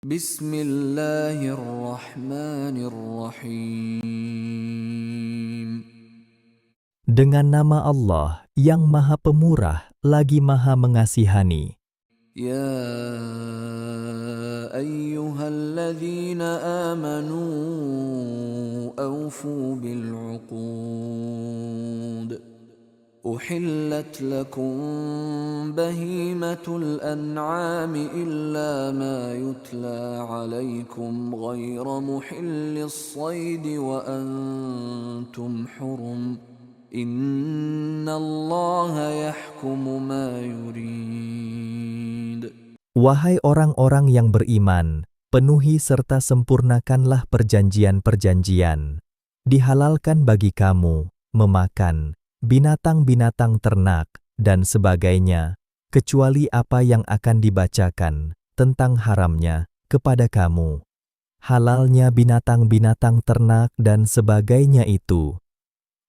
Bismillahirrahmanirrahim. Dengan nama Allah yang Maha Pemurah lagi Maha Mengasihani. Ya ayyuhalladzina amanu awfu bil'uqud. أحلت لكم بهيمة الأنعام إلا ما يتلى عليكم غير محل الصيد وأنتم حرم إن الله يحكم ما يريد. Wahai orang-orang yang beriman, penuhi serta sempurnakanlah perjanjian-perjanjian. Dihalalkan bagi kamu memakan binatang-binatang ternak, dan sebagainya, kecuali apa yang akan dibacakan tentang haramnya kepada kamu. Halalnya binatang-binatang ternak dan sebagainya itu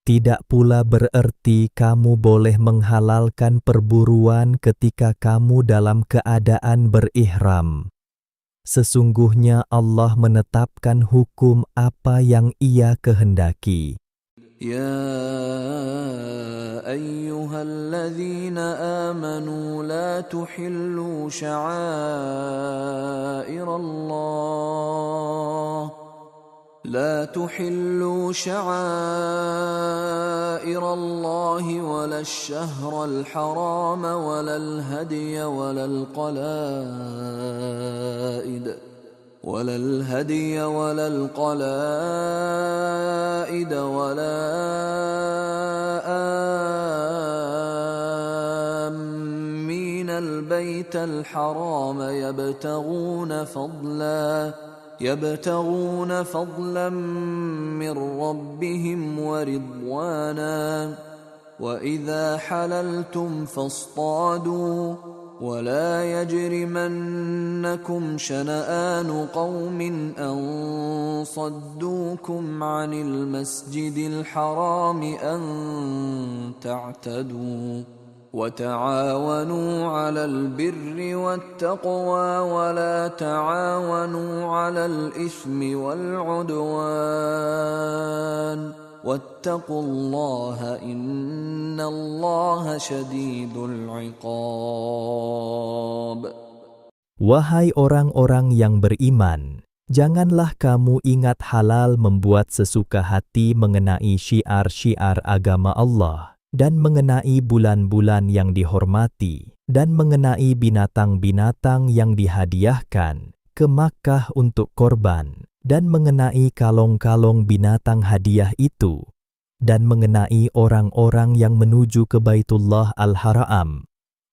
tidak pula berarti kamu boleh menghalalkan perburuan ketika kamu dalam keadaan berihram. Sesungguhnya Allah menetapkan hukum apa yang Ia kehendaki. يا أيها الذين آمنوا لا تحلوا شعائر الله ولا الشهر الحرام ولا الهدي ولا القلائد ولا آمين البيت الحرام يبتغون فضلا من ربهم ورضوانا وإذا حللتم فاصطادوا ولا يجرمنكم شنآن قوم أن صدوكم عن المسجد الحرام أن تعتدوا وتعاونوا على البر والتقوى ولا تعاونوا على الإثم والعدوان واتقوا الله إن الله شديد العقاب. Wahai orang-orang yang beriman, janganlah kamu ingat halal membuat sesuka hati mengenai syiar-syiar agama Allah, dan mengenai bulan-bulan yang dihormati, dan mengenai binatang-binatang yang dihadiahkan ke Makkah untuk korban, dan mengenai kalong-kalong binatang hadiah itu, dan mengenai orang-orang yang menuju ke Baitullah Al-Haram,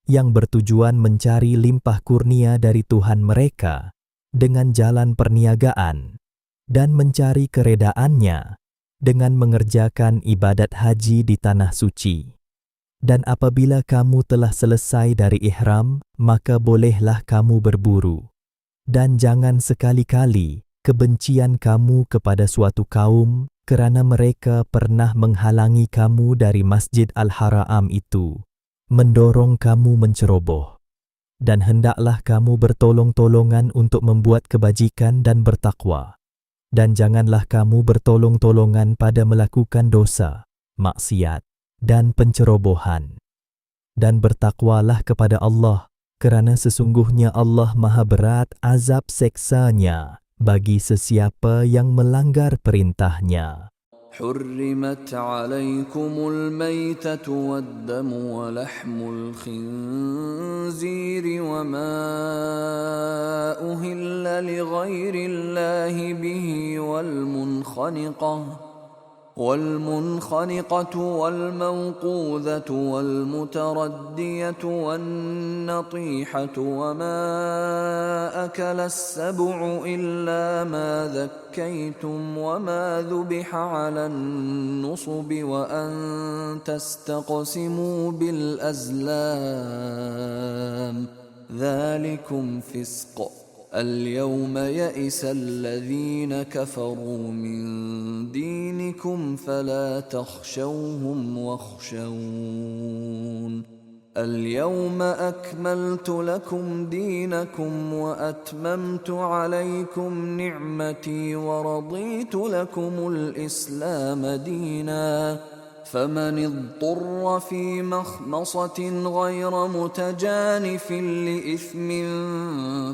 yang bertujuan mencari limpah kurnia dari Tuhan mereka dengan jalan perniagaan, dan mencari keredaannya dengan mengerjakan ibadat haji di tanah suci. Dan apabila kamu telah selesai dari ihram, maka bolehlah kamu berburu. Dan jangan sekali-kali kebencian kamu kepada suatu kaum kerana mereka pernah menghalangi kamu dari Masjid Al-Haram itu, mendorong kamu menceroboh. Dan hendaklah kamu bertolong-tolongan untuk membuat kebajikan dan bertakwa. Dan janganlah kamu bertolong-tolongan pada melakukan dosa, maksiat, dan pencerobohan. Dan bertakwalah kepada Allah, kerana sesungguhnya Allah Maha berat azab seksanya bagi sesiapa yang melanggar perintahnya. حرمت عليكم الميتة والدم ولحم الخنزير وما أهل لغير الله به والمنخنقة والموقوذة والمتردية والنطيحة وما أكل السبع إلا ما ذكيتم وما ذبح على النصب وأن تستقسموا بالأزلام ذلكم فسق. اليوم يئس الذين كفروا من دينكم فلا تخشوهم واخشون اليوم أكملت لكم دينكم وأتممت عليكم نعمتي ورضيت لكم الإسلام دينا فمن اضطر في مخمصة غير متجانف لإثم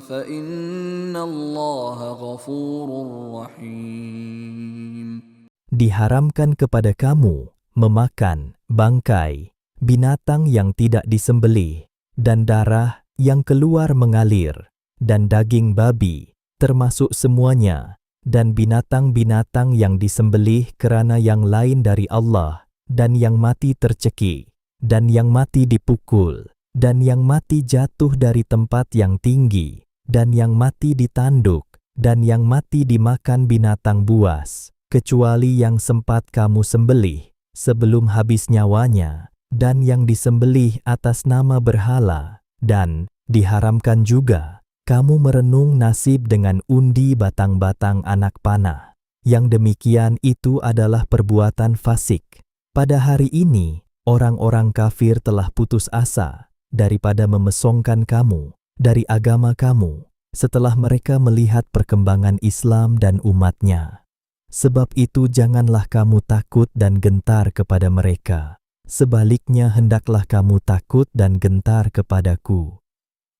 فإن الله غفور رحيم. Diharamkan kepada kamu memakan bangkai binatang yang tidak disembelih, dan darah yang keluar mengalir, dan daging babi, termasuk semuanya, dan binatang-binatang yang disembelih kerana yang lain dari Allah, dan yang mati tercekik, dan yang mati dipukul, dan yang mati jatuh dari tempat yang tinggi, dan yang mati ditanduk, dan yang mati dimakan binatang buas, kecuali yang sempat kamu sembelih sebelum habis nyawanya, dan yang disembelih atas nama berhala, dan diharamkan juga kamu merenung nasib dengan undi batang-batang anak panah. Yang demikian itu adalah perbuatan fasik. Pada hari ini, orang-orang kafir telah putus asa daripada memesongkan kamu dari agama kamu setelah mereka melihat perkembangan Islam dan umatnya. Sebab itu janganlah kamu takut dan gentar kepada mereka. Sebaliknya hendaklah kamu takut dan gentar kepadaku.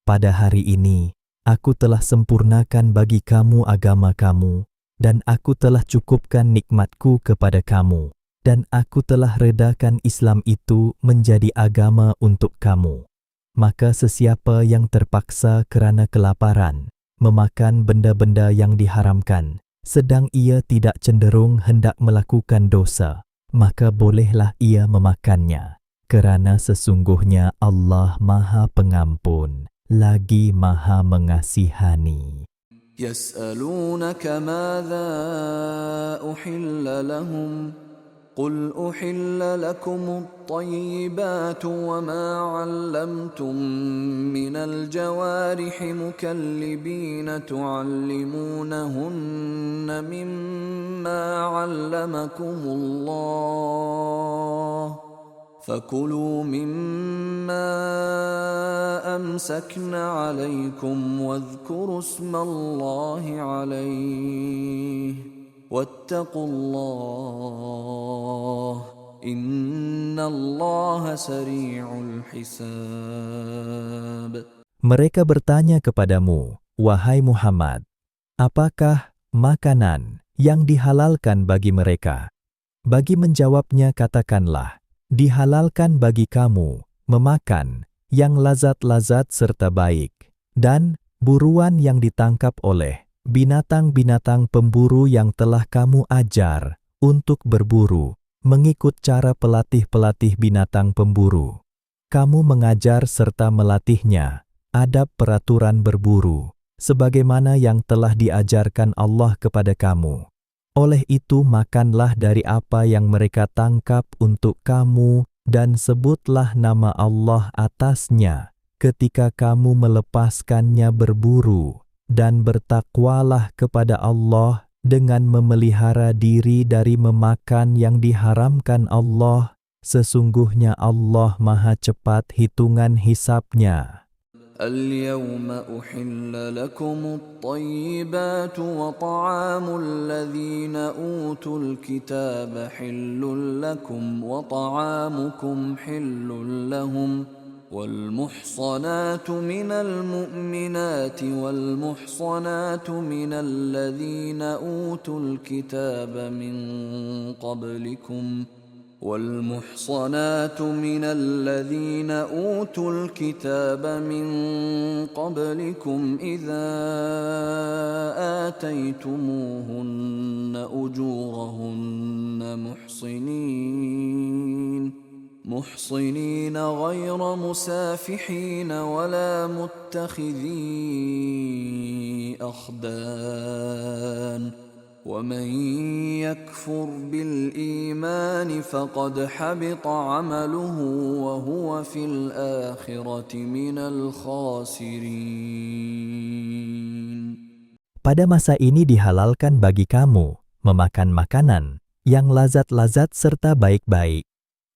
Pada hari ini, aku telah sempurnakan bagi kamu agama kamu, dan aku telah cukupkan nikmatku kepada kamu, dan aku telah redakan Islam itu menjadi agama untuk kamu. Maka sesiapa yang terpaksa kerana kelaparan, memakan benda-benda yang diharamkan, sedang ia tidak cenderung hendak melakukan dosa, maka bolehlah ia memakannya, kerana sesungguhnya Allah Maha Pengampun, lagi Maha Mengasihani. يسألونك ماذا أحل لهم قل أحل لكم الطيبات وما علمتم من الجوارح مكلبين تعلمونهن مما علمكم الله فكلوا مما أمسكن عليكم واذكروا اسم الله عليه واتقوا الله إن الله سريع الحساب. Mereka bertanya kepadamu, wahai Muhammad, apakah makanan yang dihalalkan bagi mereka? Bagi menjawabnya katakanlah, dihalalkan bagi kamu memakan yang lazat-lazat serta baik, dan buruan yang ditangkap oleh binatang-binatang pemburu yang telah kamu ajar untuk berburu, mengikut cara pelatih-pelatih binatang pemburu. Kamu mengajar serta melatihnya adab peraturan berburu, sebagaimana yang telah diajarkan Allah kepada kamu. Oleh itu makanlah dari apa yang mereka tangkap untuk kamu, dan sebutlah nama Allah atasnya ketika kamu melepaskannya berburu, dan bertakwalah kepada Allah dengan memelihara diri dari memakan yang diharamkan Allah. Sesungguhnya Allah Maha cepat hitungan hisabnya. اليوم أحل لكم الطيبات وطعام الذين أوتوا الكتاب حل لكم وطعامكم حل لهم والمحصنات من المؤمنات والمحصنات من الذين أوتوا الكتاب من قبلكم والمحصنات من الذين أوتوا الكتاب من قبلكم إذا آتيتموهن أجورهن محصنين غير مسافحين ولا متخذي أخدان ومن يكفر بالإيمان فقد حبط عمله وهو في الآخرة من الخاسرين. Pada masa ini dihalalkan bagi kamu memakan makanan yang lazat-lazat serta baik-baik,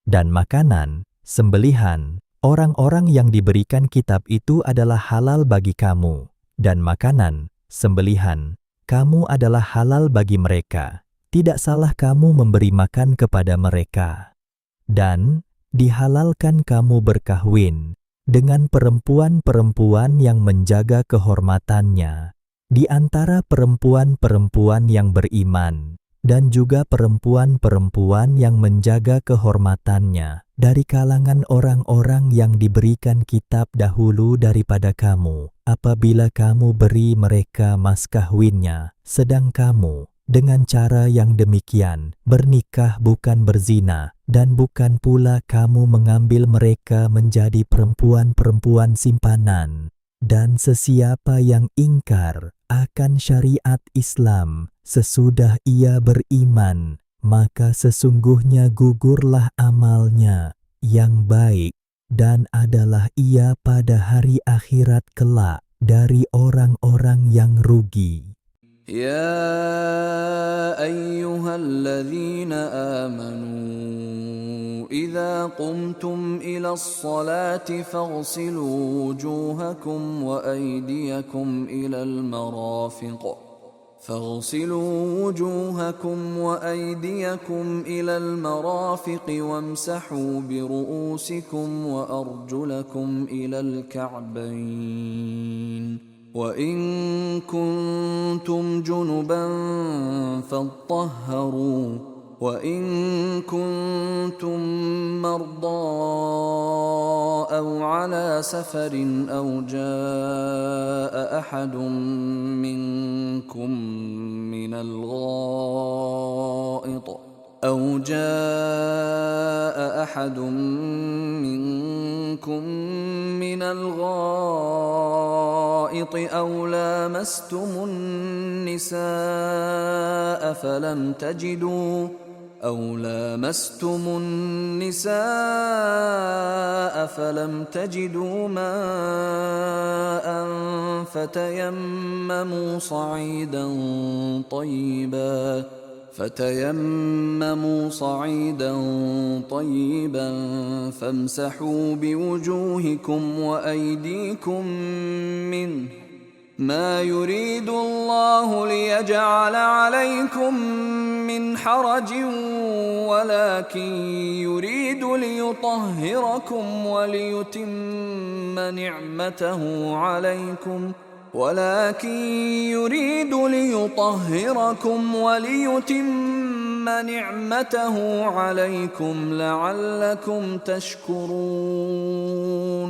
dan makanan, sembelihan, Orang-orang yang diberikan kitab itu adalah halal bagi kamu, dan makanan, sembelihan, kamu adalah halal bagi mereka. Tidak salah kamu memberi makan kepada mereka. Dan dihalalkan kamu berkahwin dengan perempuan-perempuan yang menjaga kehormatannya di antara perempuan-perempuan yang beriman, dan juga perempuan-perempuan yang menjaga kehormatannya dari kalangan orang-orang yang diberikan kitab dahulu daripada kamu, apabila kamu beri mereka mas kahwinnya, sedang kamu dengan cara yang demikian bernikah bukan berzina, dan bukan pula kamu mengambil mereka menjadi perempuan-perempuan simpanan. Dan sesiapa yang ingkar akan syariat Islam sesudah ia beriman, maka sesungguhnya gugurlah amalnya yang baik, dan adalah ia pada hari akhirat kelak dari orang-orang yang rugi. يا أيها الذين آمنوا إذا قمتم إلى الصلاة فاغسلوا وجوهكم وأيديكم إلى المرافق وامسحوا برؤوسكم وأرجلكم إلى الكعبين وإن كنتم جنبا فاطهروا وإن كنتم مرضى أو على سفر أو جاء أحد منكم من الغائط أو لامستم النساء فلم تجدوا ماء فتيمموا صعيدا طيبا فامسحوا بوجوهكم وأيديكم منه ما يريد الله ليجعل عليكم من حرج ولكن يريد ليطهركم وليتم نعمته عليكم لعلكم تشكرون.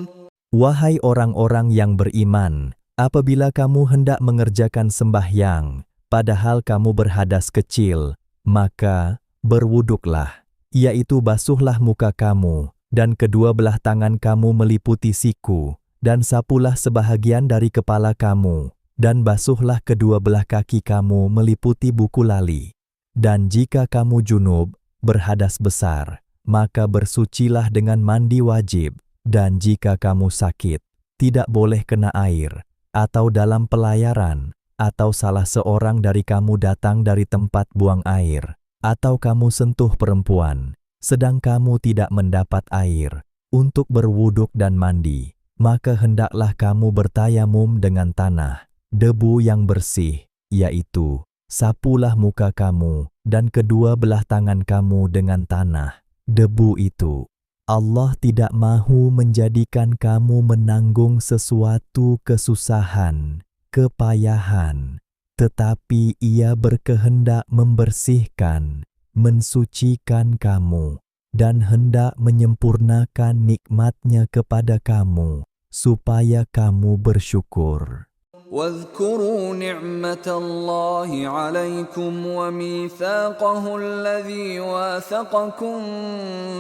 Wahai orang-orang yang beriman, apabila kamu hendak mengerjakan sembahyang, padahal kamu berhadas kecil, maka berwuduklah, yaitu basuhlah muka kamu, dan kedua belah tangan kamu meliputi siku, dan sapulah sebahagian dari kepala kamu, dan basuhlah kedua belah kaki kamu meliputi buku lali. Dan jika kamu junub, berhadas besar, maka bersucilah dengan mandi wajib, dan jika kamu sakit, tidak boleh kena air, atau dalam pelayaran, atau salah seorang dari kamu datang dari tempat buang air, atau kamu sentuh perempuan, sedang kamu tidak mendapat air untuk berwuduk dan mandi, maka hendaklah kamu bertayamum dengan tanah, debu yang bersih, yaitu, sapulah muka kamu dan kedua belah tangan kamu dengan tanah, debu itu. Allah tidak mahu menjadikan kamu menanggung sesuatu kesusahan, kepayahan, tetapi Ia berkehendak membersihkan, mensucikan kamu, dan hendak menyempurnakan nikmat-Nya kepada kamu, supaya kamu bersyukur. واذكروا نعمة الله عليكم وميثاقه الذي واثقكم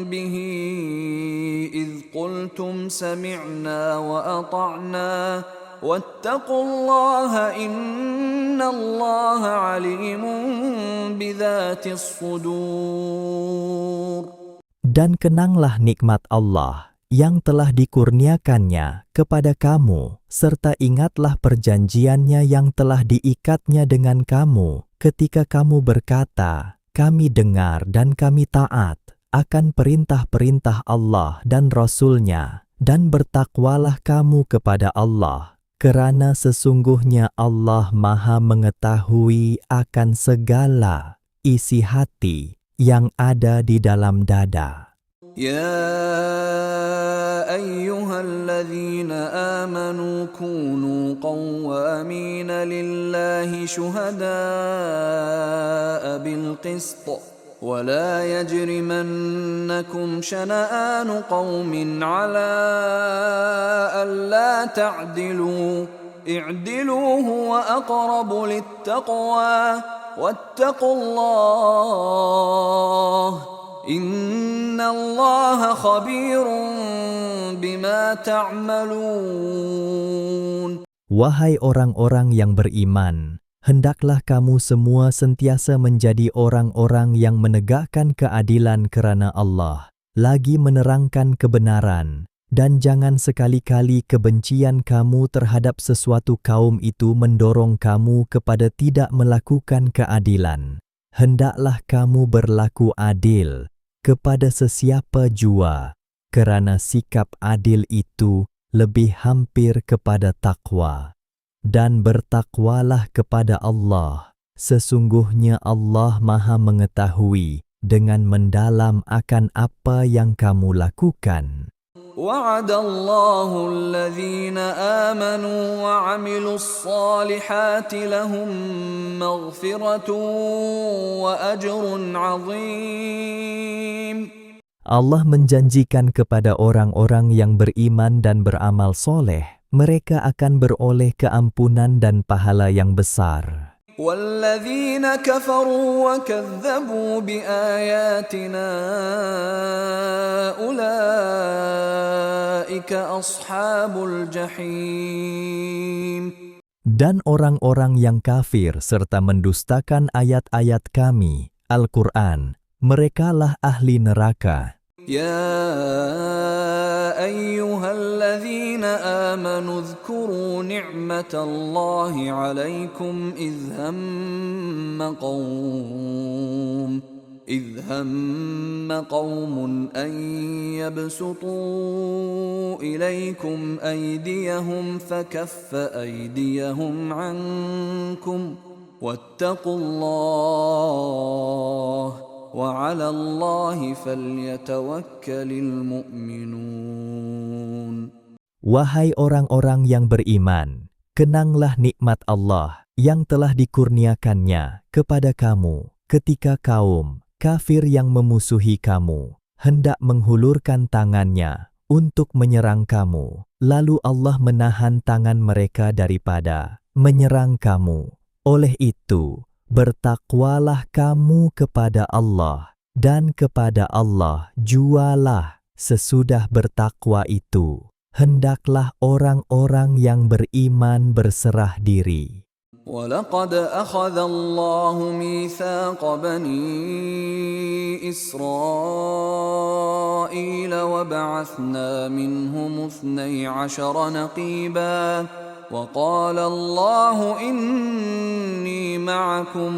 به إذ قلتم سمعنا وأطعنا واتقوا الله إن الله عليم بذات الصدور. Dan kenanglah nikmat Allah yang telah dikurniakannya kepada kamu, serta ingatlah perjanjiannya yang telah diikatnya dengan kamu ketika kamu berkata, kami dengar dan kami taat akan perintah-perintah Allah dan Rasul-Nya, Dan bertakwalah kamu kepada Allah, kerana sesungguhnya Allah Maha mengetahui akan segala isi hati yang ada di dalam dada. يا أيها الذين آمنوا كونوا قوامين لله شهداء بالقسط ولا يجرمنكم شنآن قوم على ألا تعدلوا اعدلوا هو أقرب للتقوى واتقوا الله إن الله خبير بما تعملون. Wahai orang-orang yang beriman, hendaklah kamu semua sentiasa menjadi orang-orang yang menegakkan keadilan kerana Allah, lagi menerangkan kebenaran, dan jangan sekali-kali kebencian kamu terhadap sesuatu kaum itu mendorong kamu kepada tidak melakukan keadilan. Hendaklah kamu berlaku adil kepada sesiapa jua, kerana sikap adil itu lebih hampir kepada takwa. Dan bertakwalah kepada Allah, sesungguhnya Allah Maha mengetahui dengan mendalam akan apa yang kamu lakukan. وعد الله الذين آمنوا وعملوا الصالحات لهم مغفرة وأجر عظيم. Allah menjanjikan kepada orang-orang yang beriman dan beramal soleh, mereka akan beroleh keampunan dan pahala yang besar. والذين كفروا وكذبوا بآياتنا أولئك أصحاب الجحيم. Dan orang-orang yang kafir serta mendustakan ayat-ayat kami, Al-Quran, merekalah ahli neraka. يا أيها الذين آمنوا اذكروا نعمة الله عليكم إذ هم قوم أن يبسطوا إليكم أيديهم فكف أيديهم عنكم واتقوا الله وعلى الله فليتوكل المؤمنون. Wahai orang-orang yang beriman, kenanglah nikmat Allah yang telah dikurniakannya kepada kamu ketika kaum kafir yang memusuhi kamu hendak menghulurkan tangannya untuk menyerang kamu, lalu Allah menahan tangan mereka daripada menyerang kamu. Oleh itu, bertakwalah kamu kepada Allah, dan kepada Allah jualah sesudah bertakwa itu. Hendaklah orang-orang yang beriman berserah diri. وَلَقَدْ أَخَذَ اللَّهُ مِيثَاقَ بَنِي إِسْرَائِيلَ وَبَعَثْنَا مِنْهُمُ 12 نَقِيبًا وَقَالَ اللَّهُ إِنِّي مَعَكُمْ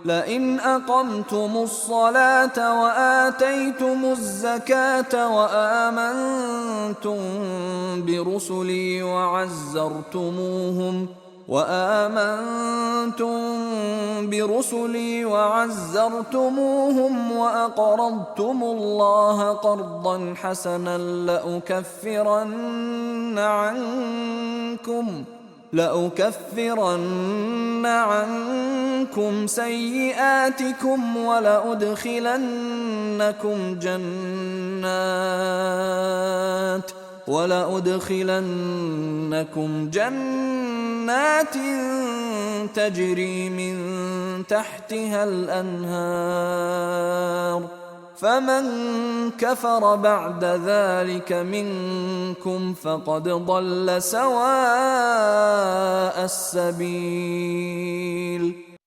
لَئِنْ أَقَمْتُمُ الصَّلَاةَ وَآتَيْتُمُ الزَّكَاةَ وَآمَنْتُمْ برسلي وعزرتموهم وأقرضتم الله قرضا حسنا لأكفرن عنكم سيئاتكم ولأدخلنكم جنات تجري من تحتها الأنهار فمن كفر بعد ذلك منكم فقد ضل سواء السبيل.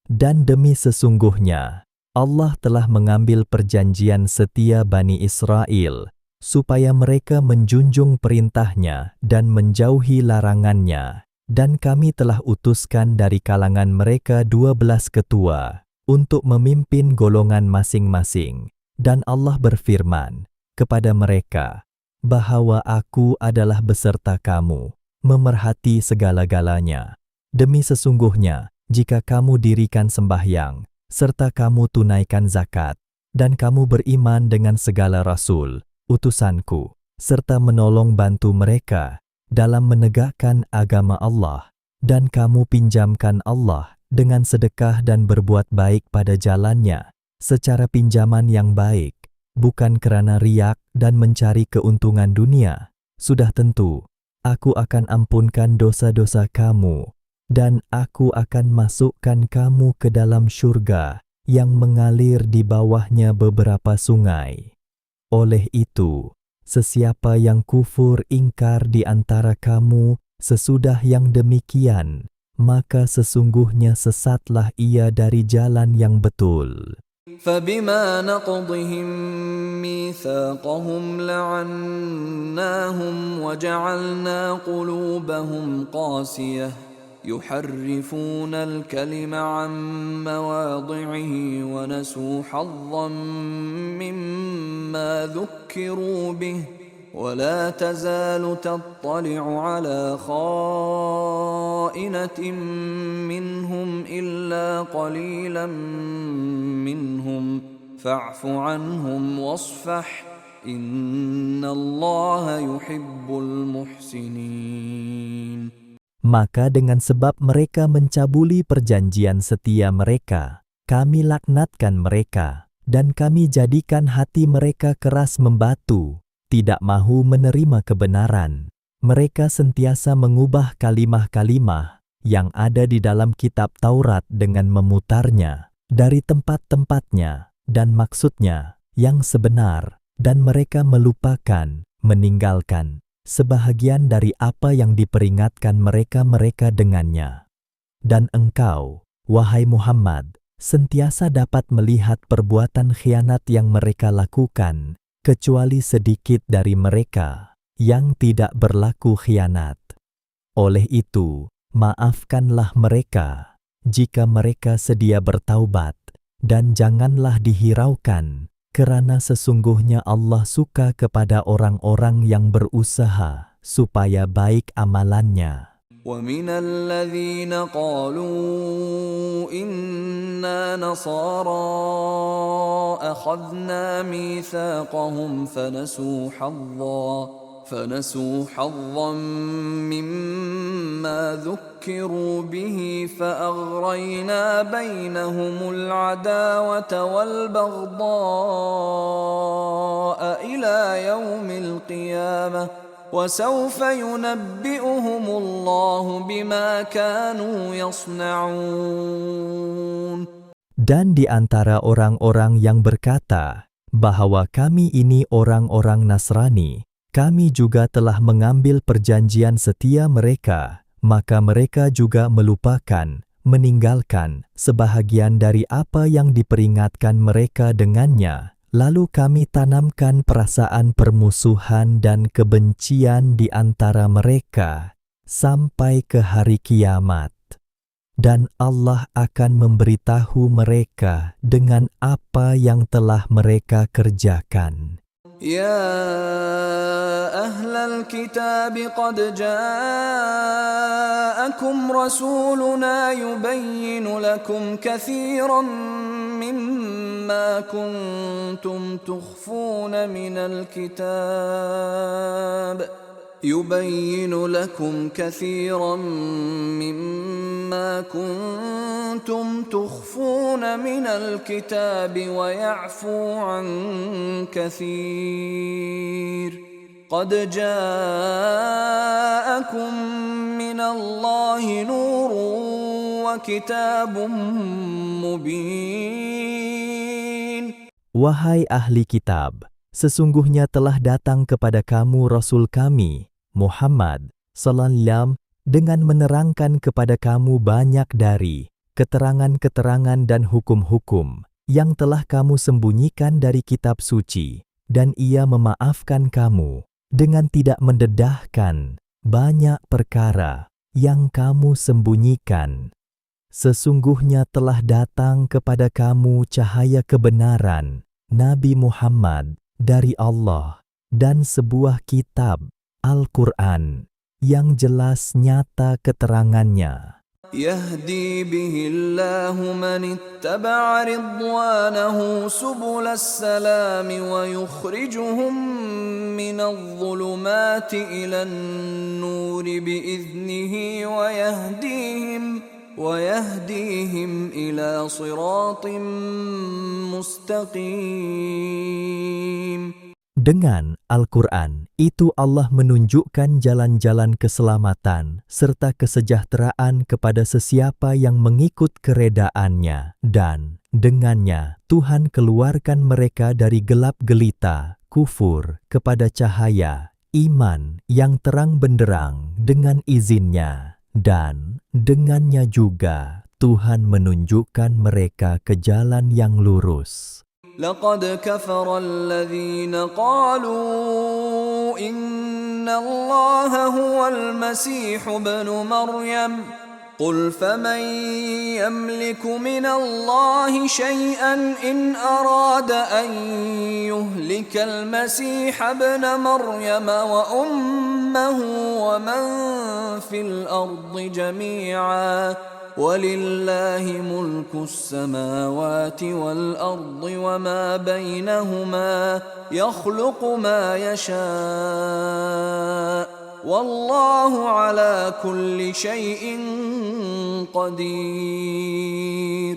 Dan demi sesungguhnya, Allah telah mengambil perjanjian setia Bani Israel, supaya mereka menjunjung perintahnya dan menjauhi larangannya. Dan kami telah utuskan dari kalangan mereka 12 ketua, untuk memimpin golongan masing-masing. Dan Allah berfirman kepada mereka, bahwa aku adalah beserta kamu, memerhati segala-galanya. Demi sesungguhnya, jika kamu dirikan sembahyang, serta kamu tunaikan zakat, dan kamu beriman dengan segala rasul, utusanku, serta menolong bantu mereka dalam menegakkan agama Allah, dan kamu pinjamkan Allah dengan sedekah dan berbuat baik pada jalannya, secara pinjaman yang baik, bukan kerana riak dan mencari keuntungan dunia, sudah tentu, aku akan ampunkan dosa-dosa kamu, dan aku akan masukkan kamu ke dalam syurga yang mengalir di bawahnya beberapa sungai. Oleh itu, sesiapa yang kufur ingkar di antara kamu sesudah yang demikian, maka sesungguhnya sesatlah ia dari jalan yang betul. فبما نقضهم ميثاقهم لعناهم وجعلنا قلوبهم قاسية يحرفون الكلم عن مواضعه ونسوا حظا مما ذكروا به ولا تزال تطلع على خائنة منهم إلا قليلا منهم فاعف عنهم واصفح إن الله يحب المحسنين. Maka dengan sebab mereka mencabuli perjanjian setia mereka, kami laknatkan mereka, dan kami jadikan hati mereka keras membatu, tidak mahu menerima kebenaran. Mereka sentiasa mengubah kalimah-kalimah yang ada di dalam kitab Taurat dengan memutarnya dari tempat-tempatnya dan maksudnya yang sebenar, dan mereka melupakan, meninggalkan sebahagian dari apa yang diperingatkan mereka dengannya. Dan engkau, wahai Muhammad, sentiasa dapat melihat perbuatan khianat yang mereka lakukan, kecuali sedikit dari mereka yang tidak berlaku khianat. Oleh itu, maafkanlah mereka jika mereka sedia bertaubat, dan janganlah dihiraukan, kerana sesungguhnya Allah suka kepada orang-orang yang berusaha supaya baik amalannya. ومن الذين قالوا إنا نصارى أخذنا ميثاقهم فنسوا حظا مما ذكروا به فأغرينا بينهم العداوة والبغضاء إلى يوم القيامة وسوف ينبئهم الله بما كانوا يصنعون. Dan di antara orang-orang yang berkata bahwa kami ini orang-orang Nasrani, kami juga telah mengambil perjanjian setia mereka, maka mereka juga melupakan, meninggalkan sebahagian dari apa yang diperingatkan mereka dengannya. Lalu kami tanamkan perasaan permusuhan dan kebencian di antara mereka sampai ke hari kiamat. Dan Allah akan memberitahu mereka dengan apa yang telah mereka kerjakan. يا أهل الكتاب قد جاءكم رسولنا يبين لكم كثيرا مما كنتم تخفون من الكتاب ويعفو عن كثير قد جاءكم من الله نور وكتاب مبين. Wahai ahli kitab, sesungguhnya telah datang kepada kamu Rasul kami, Muhammad sallallahu dengan menerangkan kepada kamu banyak dari keterangan-keterangan dan hukum-hukum yang telah kamu sembunyikan dari kitab suci, dan ia memaafkan kamu dengan tidak mendedahkan banyak perkara yang kamu sembunyikan. Sesungguhnya telah datang kepada kamu cahaya kebenaran, Nabi Muhammad, dari Allah, dan sebuah kitab, Al-Quran, yang jelas nyata keterangannya. يهدي به الله من اتبع رضوانه سبل السلام ويخرجهم من الظلمات إلى النور بإذنه ويهديهم إلى صراط مستقيم. Dengan Al-Quran, itu Allah menunjukkan jalan-jalan keselamatan serta kesejahteraan kepada sesiapa yang mengikut keredaannya, dan dengannya Tuhan keluarkan mereka dari gelap gelita, kufur, kepada cahaya, iman yang terang benderang dengan izinnya, dan dengannya juga Tuhan menunjukkan mereka ke jalan yang lurus. لقد كفر الذين قالوا إن الله هو المسيح ابن مريم قل فمن يملك من الله شيئا إن أراد أن يهلك المسيح ابن مريم وأمه ومن في الأرض جميعا وَلِلَّهِ مُلْكُ السَّمَاوَاتِ وَالْأَرْضِ وَمَا بَيْنَهُمَا يَخْلُقُ مَا يَشَاءُ وَاللَّهُ عَلَى كُلِّ شَيْءٍ قَدِيرٌ.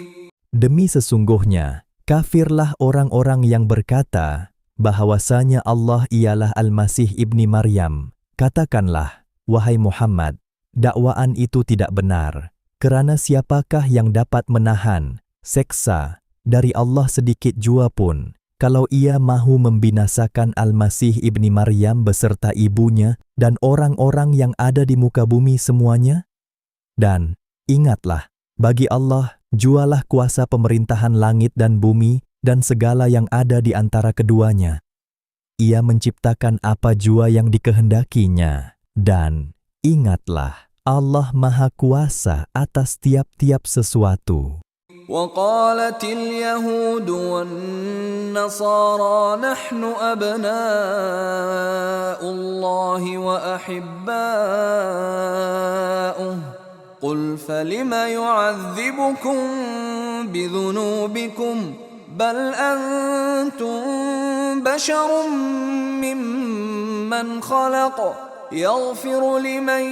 Demi sesungguhnya, kafirlah orang-orang yang berkata bahwasanya Allah ialah Al-Masih ibni Maryam. Katakanlah, wahai Muhammad, dakwaan itu tidak benar. Kerana siapakah yang dapat menahan seksa dari Allah sedikit jua pun, kalau ia mahu membinasakan Al-Masih ibni Maryam beserta ibunya dan orang-orang yang ada di muka bumi semuanya? Dan ingatlah, bagi Allah jualah kuasa pemerintahan langit dan bumi dan segala yang ada di antara keduanya. Ia menciptakan apa jua yang dikehendakinya, dan ingatlah, Allah Maha Kuasa atas tiap-tiap sesuatu. وقالت اليهود والنصارى نحن أبناء الله وأحباؤه قل فلم يعذبكم بذنوبكم بل أنتم بشر ممن خلق يغفر لمن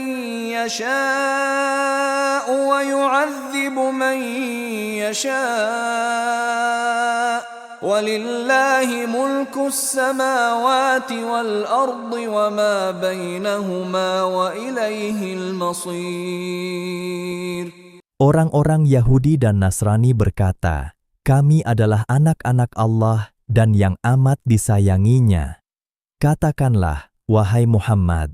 يشاء ويعذب من يشاء ولله ملك السماوات والأرض وما بينهما وإليه المصير. Orang-orang Yahudi dan Nasrani berkata, kami adalah anak-anak Allah dan yang amat disayanginya. Katakanlah, wahai Muhammad,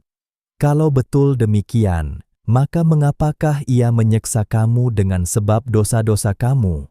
kalau betul demikian, maka mengapakah ia menyeksa kamu dengan sebab dosa-dosa kamu?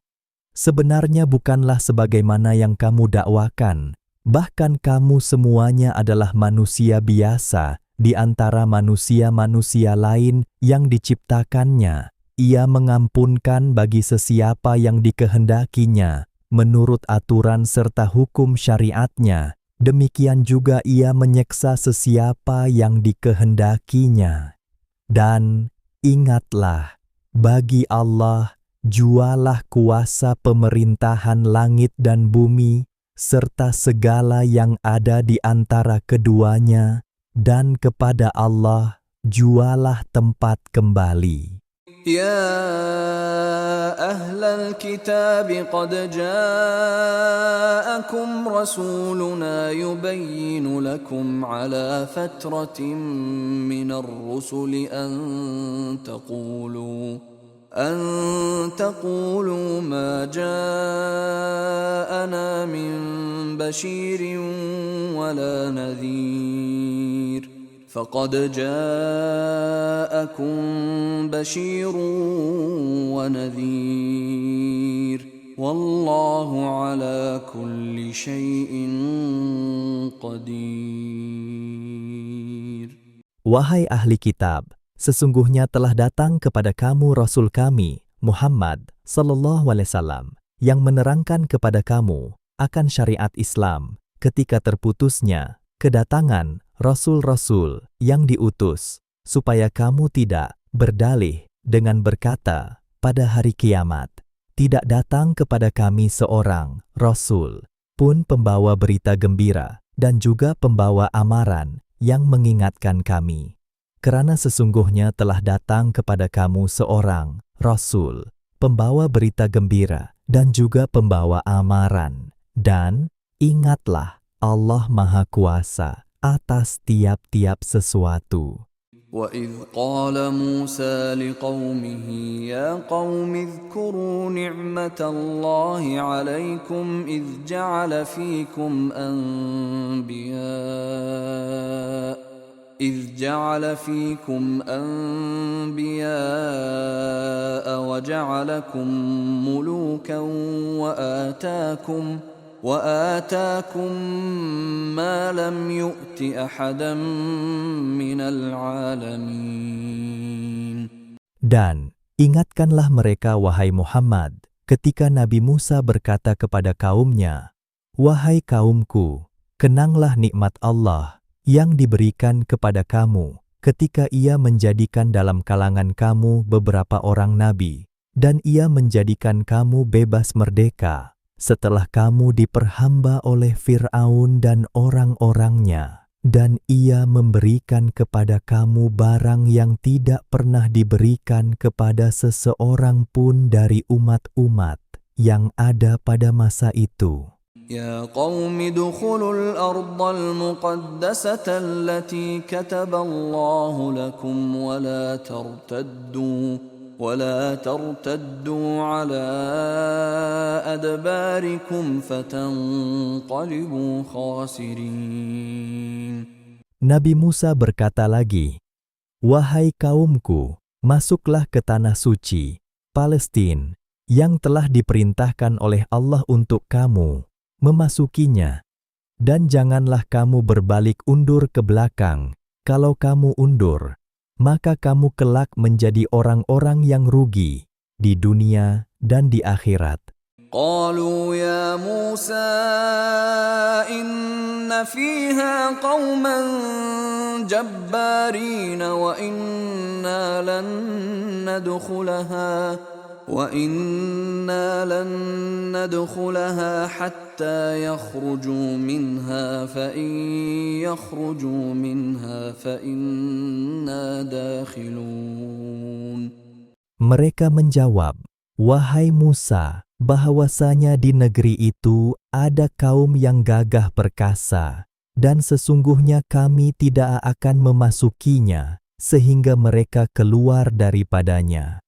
Sebenarnya bukanlah sebagaimana yang kamu dakwakan, bahkan kamu semuanya adalah manusia biasa di antara manusia-manusia lain yang diciptakannya. Ia mengampunkan bagi sesiapa yang dikehendakinya, menurut aturan serta hukum syariatnya. Demikian juga ia menyeksa sesiapa yang dikehendakinya. Dan ingatlah, bagi Allah jualah kuasa pemerintahan langit dan bumi, serta segala yang ada di antara keduanya, dan kepada Allah jualah tempat kembali. يا أهل الكتاب قد جاءكم رسولنا يبين لكم على فترة من الرسل أن تقولوا ما جاءنا من بشير ولا نذير فقد جاءكم بشير ونذير والله على كل شيء قدير. Wahai ahli kitab, sesungguhnya telah datang kepada kamu Rasul kami, Muhammad sallallahu alaihi wasallam, yang menerangkan kepada kamu akan syariat Islam ketika terputusnya kedatangan rasul-rasul yang diutus, supaya kamu tidak berdalih dengan berkata, pada hari kiamat, tidak datang kepada kami seorang rasul pun pembawa berita gembira dan juga pembawa amaran yang mengingatkan kami. Kerana sesungguhnya telah datang kepada kamu seorang rasul, pembawa berita gembira dan juga pembawa amaran. Dan ingatlah, Allah Maha Kuasa atas tiap-tiap sesuatu. وَإِذْ قَالَ مُوسَى لِقَوْمِهِ يَا قَوْمِ اذْكُرُوا نِعْمَةَ اللَّهِ عَلَيْكُمْ إِذْ جَعَلَ فِيكُمْ أَنْبِيَاءَ وَجَعَلَكُمْ مُلُوكًا وآتاكم ما لم يؤت أحدا من العالمين. Dan ingatkanlah mereka, wahai Muhammad, ketika Nabi Musa berkata kepada kaumnya, "Wahai kaumku, kenanglah nikmat Allah yang diberikan kepada kamu ketika Ia menjadikan dalam kalangan kamu beberapa orang nabi, dan Ia menjadikan kamu bebas merdeka setelah kamu diperhamba oleh Fir'aun dan orang-orangnya, dan Ia memberikan kepada kamu barang yang tidak pernah diberikan kepada seseorang pun dari umat-umat yang ada pada masa itu." يا قوم ادخلوا الأرض المقدسة التي كتب الله لكم ولا ترتدوا على أدباركم فتنقلبوا خاسرين. Nabi Musa berkata lagi, "Wahai kaumku, masuklah ke tanah suci, Palestina, yang telah diperintahkan oleh Allah untuk kamu memasukinya, dan janganlah kamu berbalik undur ke belakang. Kalau kamu undur, maka kamu kelak menjadi orang-orang yang rugi di dunia dan di akhirat." قالوا يا موسى إن فيها قوما جبارين وإنا لن ندخلها حتى يخرجوا منها فإن يخرجوا منها فإنا داخلون. Mereka menjawab, "Wahai Musa, bahwasanya di negeri itu ada kaum yang gagah perkasa, dan sesungguhnya kami tidak akan memasukinya sehingga mereka keluar daripadanya.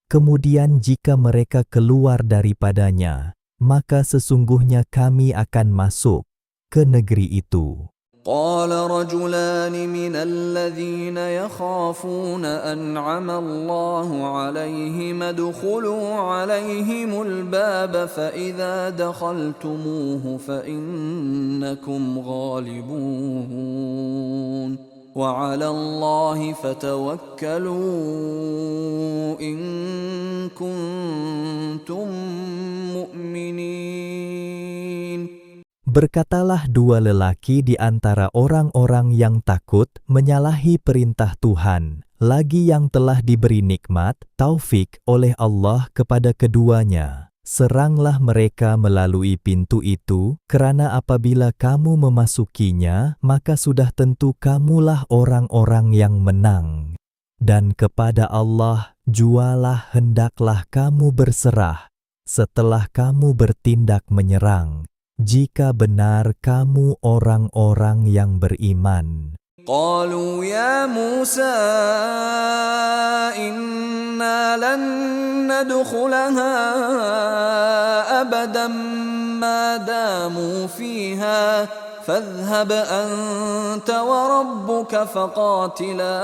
Kemudian jika mereka keluar daripadanya, maka sesungguhnya kami akan masuk ke negeri itu." قال رجلان من الذين يخافون أنعم الله عليهم ادخلوا عليهم الباب فإذا دخلتموه فإنكم غالبون وعلى الله فتوكلوا إن كنتم مؤمنين. Berkatalah dua lelaki di antara orang-orang yang takut menyalahi perintah Tuhan, lagi yang telah diberi nikmat, taufik oleh Allah kepada keduanya. Seranglah mereka melalui pintu itu, kerana apabila kamu memasukinya, maka sudah tentu kamulah orang-orang yang menang. Dan kepada Allah jualah hendaklah kamu berserah, setelah kamu bertindak menyerang, jika benar kamu orang-orang yang beriman. قالوا يا موسى إنا لن ندخلها أبدا ما داموا فيها فاذهب أنت وربك فقاتلا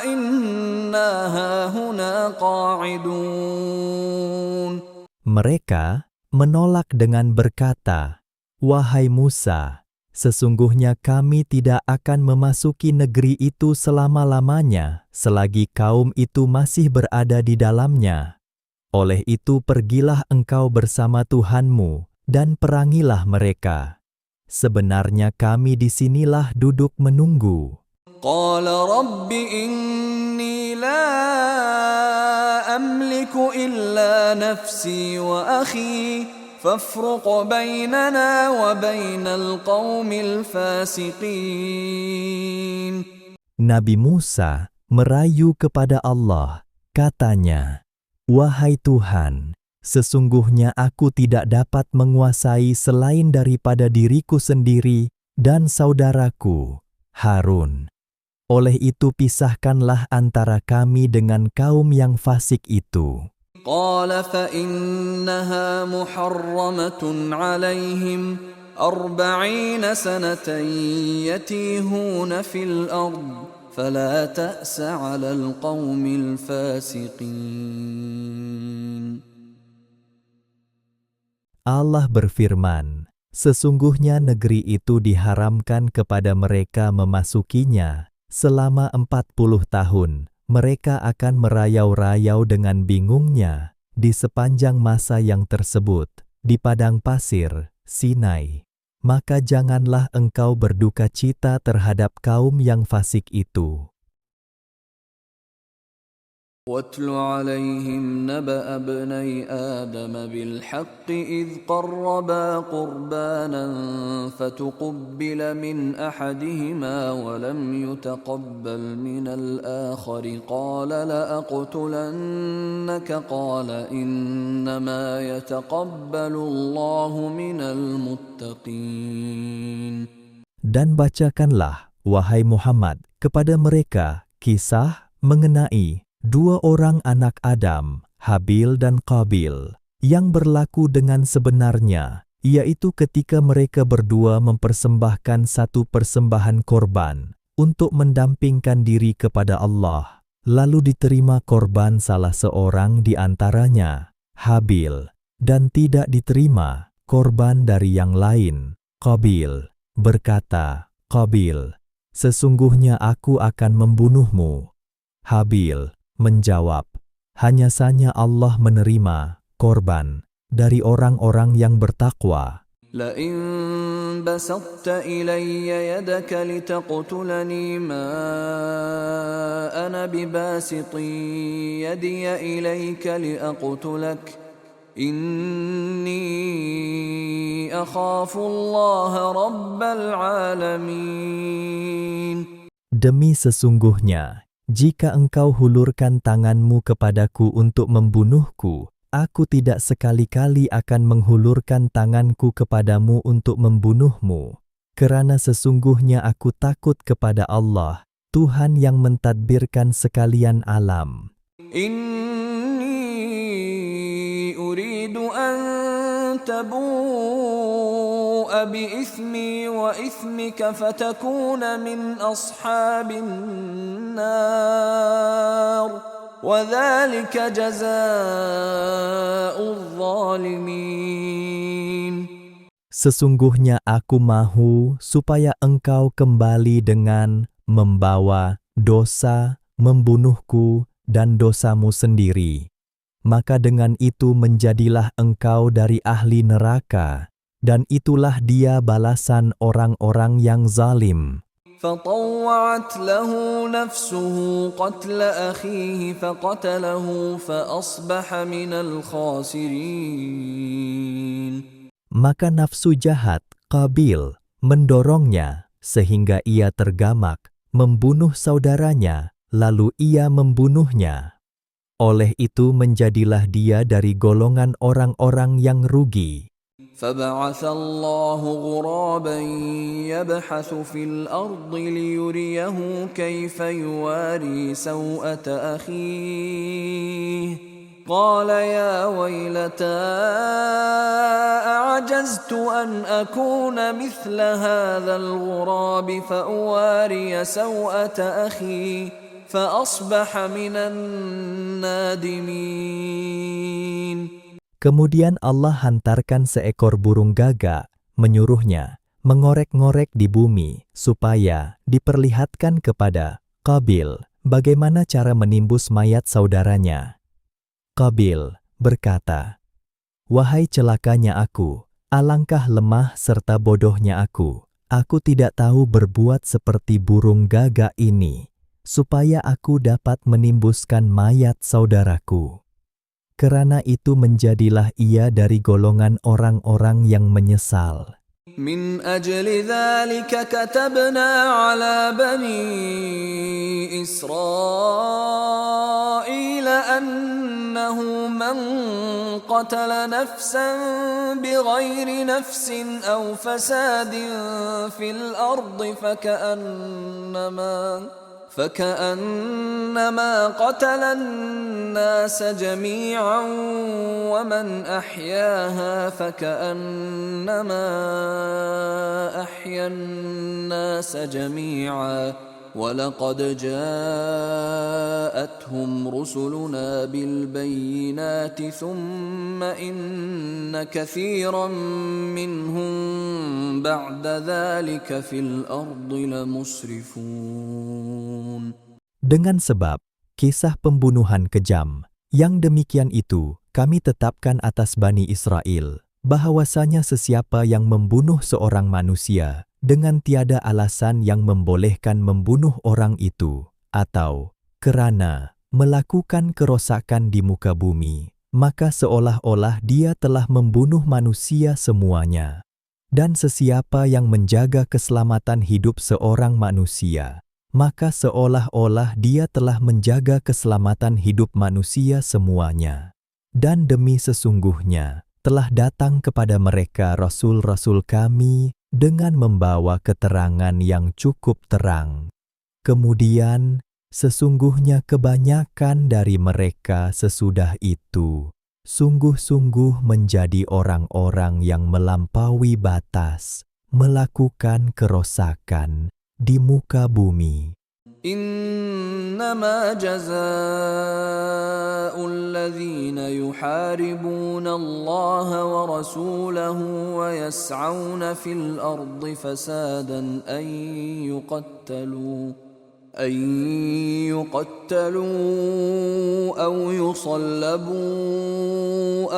إنا هاهنا قاعدون. Mereka menolak dengan berkata, "Wahai Musa, sesungguhnya kami tidak akan memasuki negeri itu selama-lamanya selagi kaum itu masih berada di dalamnya. Oleh itu pergilah engkau bersama Tuhanmu dan perangilah mereka. sebenarnya kami di sinilah duduk menunggu. قال رب إني لا أملك إلا نفسي وأخي فافرق بيننا وبين القوم الفاسقين. Nabi Musa merayu kepada Allah, katanya, "Wahai Tuhan, sesungguhnya aku tidak dapat menguasai selain daripada diriku sendiri dan saudaraku, Harun. Oleh itu pisahkanlah antara kami dengan kaum yang fasik itu." قال فإنها محرمة عليهم 40 سنة يتيهون في الأرض فلا تأس على القوم الفاسقين. Allah berfirman, "Sesungguhnya negeri itu diharamkan kepada mereka memasukinya selama 40 tahun. Mereka akan merayau-rayau dengan bingungnya di sepanjang masa yang tersebut, di padang pasir, Sinai. Maka janganlah engkau berduka cita terhadap kaum yang fasik itu." واتل عليهم نبأ ابني آدم بالحق إذ قربا قربانا فتقبل من أحدهما ولم يتقبل من الآخر قال لأقتلنك قال إنما يتقبل الله من المتقين. Dan bacakanlah, wahai Muhammad, kepada mereka kisah mengenai dua orang anak Adam, Habil dan Qabil, yang berlaku dengan sebenarnya, yaitu ketika mereka berdua mempersembahkan satu persembahan korban untuk mendampingkan diri kepada Allah. Lalu diterima korban salah seorang di antaranya, Habil, dan tidak diterima korban dari yang lain, Qabil. Berkata Qabil, "Sesungguhnya aku akan membunuhmu." Habil menjawab, "Hanya saja Allah menerima korban dari orang-orang yang bertakwa." لئن بسطت إلي يدك لتقتلني ما أنا بباسط يدي إليك لأقتلك إني أخاف الله رب العالمين. Demi sesungguhnya, jika engkau hulurkan tanganmu kepadaku untuk membunuhku, aku tidak sekali-kali akan menghulurkan tanganku kepadamu untuk membunuhmu, kerana sesungguhnya aku takut kepada Allah, Tuhan yang mentadbirkan sekalian alam. Inni uridu an tabu'a bi ithmi wa ithmika fatakuna min ashabin nar wa dhalika jazaa'ul zalimin. Sesungguhnya aku mahu supaya engkau kembali dengan membawa dosa, membunuhku, dan dosamu sendiri. Maka dengan itu menjadilah engkau dari ahli neraka, dan itulah dia balasan orang-orang yang zalim. فطوعت له نفسه قتل أخيه فقتله فأصبح من الخاسرين. Maka nafsu jahat Qabil mendorongnya sehingga ia tergamak membunuh saudaranya, lalu ia membunuhnya. Oleh itu menjadilah dia dari golongan orang-orang yang rugi. فبعث الله غرابا يبحث في الأرض ليريه كيف يواري سوءة أخيه قال يا ويلتى أعجزت أن أكون مثل هذا الغراب فأواري سوءة أخي فأصبح من النادمين. Kemudian Allah hantarkan seekor burung gagak, menyuruhnya mengorek-ngorek di bumi, supaya diperlihatkan kepada Qabil bagaimana cara menimbus mayat saudaranya. Qabil berkata, "Wahai celakanya Alangkah lemah serta bodohnya aku. Aku tidak tahu berbuat seperti burung gagak ini, supaya aku dapat menimbuskan mayat saudaraku. Kerana itu menjadilah ia dari golongan orang-orang yang menyesal. من أجل ذلك كتبنا على بني إسرائيل أنه من قتل نفسا بغير نفس أو فساد في الأرض فكأنما قتل الناس جميعا ومن أحياها فكأنما أحيا الناس جميعا ولقد جاءتهم رسلنا بالبينات ثم إن كثيرا منهم بعد ذلك في الأرض لمسرفون. Dengan sebab kisah pembunuhan kejam, yang demikian itu kami tetapkan atas Bani Israel, bahwasanya sesiapa yang membunuh seorang manusia dengan tiada alasan yang membolehkan membunuh orang itu, atau kerana melakukan kerosakan di muka bumi, maka seolah-olah dia telah membunuh manusia semuanya. Dan sesiapa yang menjaga keselamatan hidup seorang manusia, maka seolah-olah dia telah menjaga keselamatan hidup manusia semuanya. Dan demi sesungguhnya, telah datang kepada mereka rasul-rasul kami dengan membawa keterangan yang cukup terang. Kemudian, sesungguhnya kebanyakan dari mereka sesudah itu sungguh-sungguh menjadi orang-orang yang melampaui batas, melakukan kerosakan di muka bumi. إنما جزاء الذين يحاربون الله ورسوله ويسعون في الأرض فسادا أن يقتلوا أو يصلبوا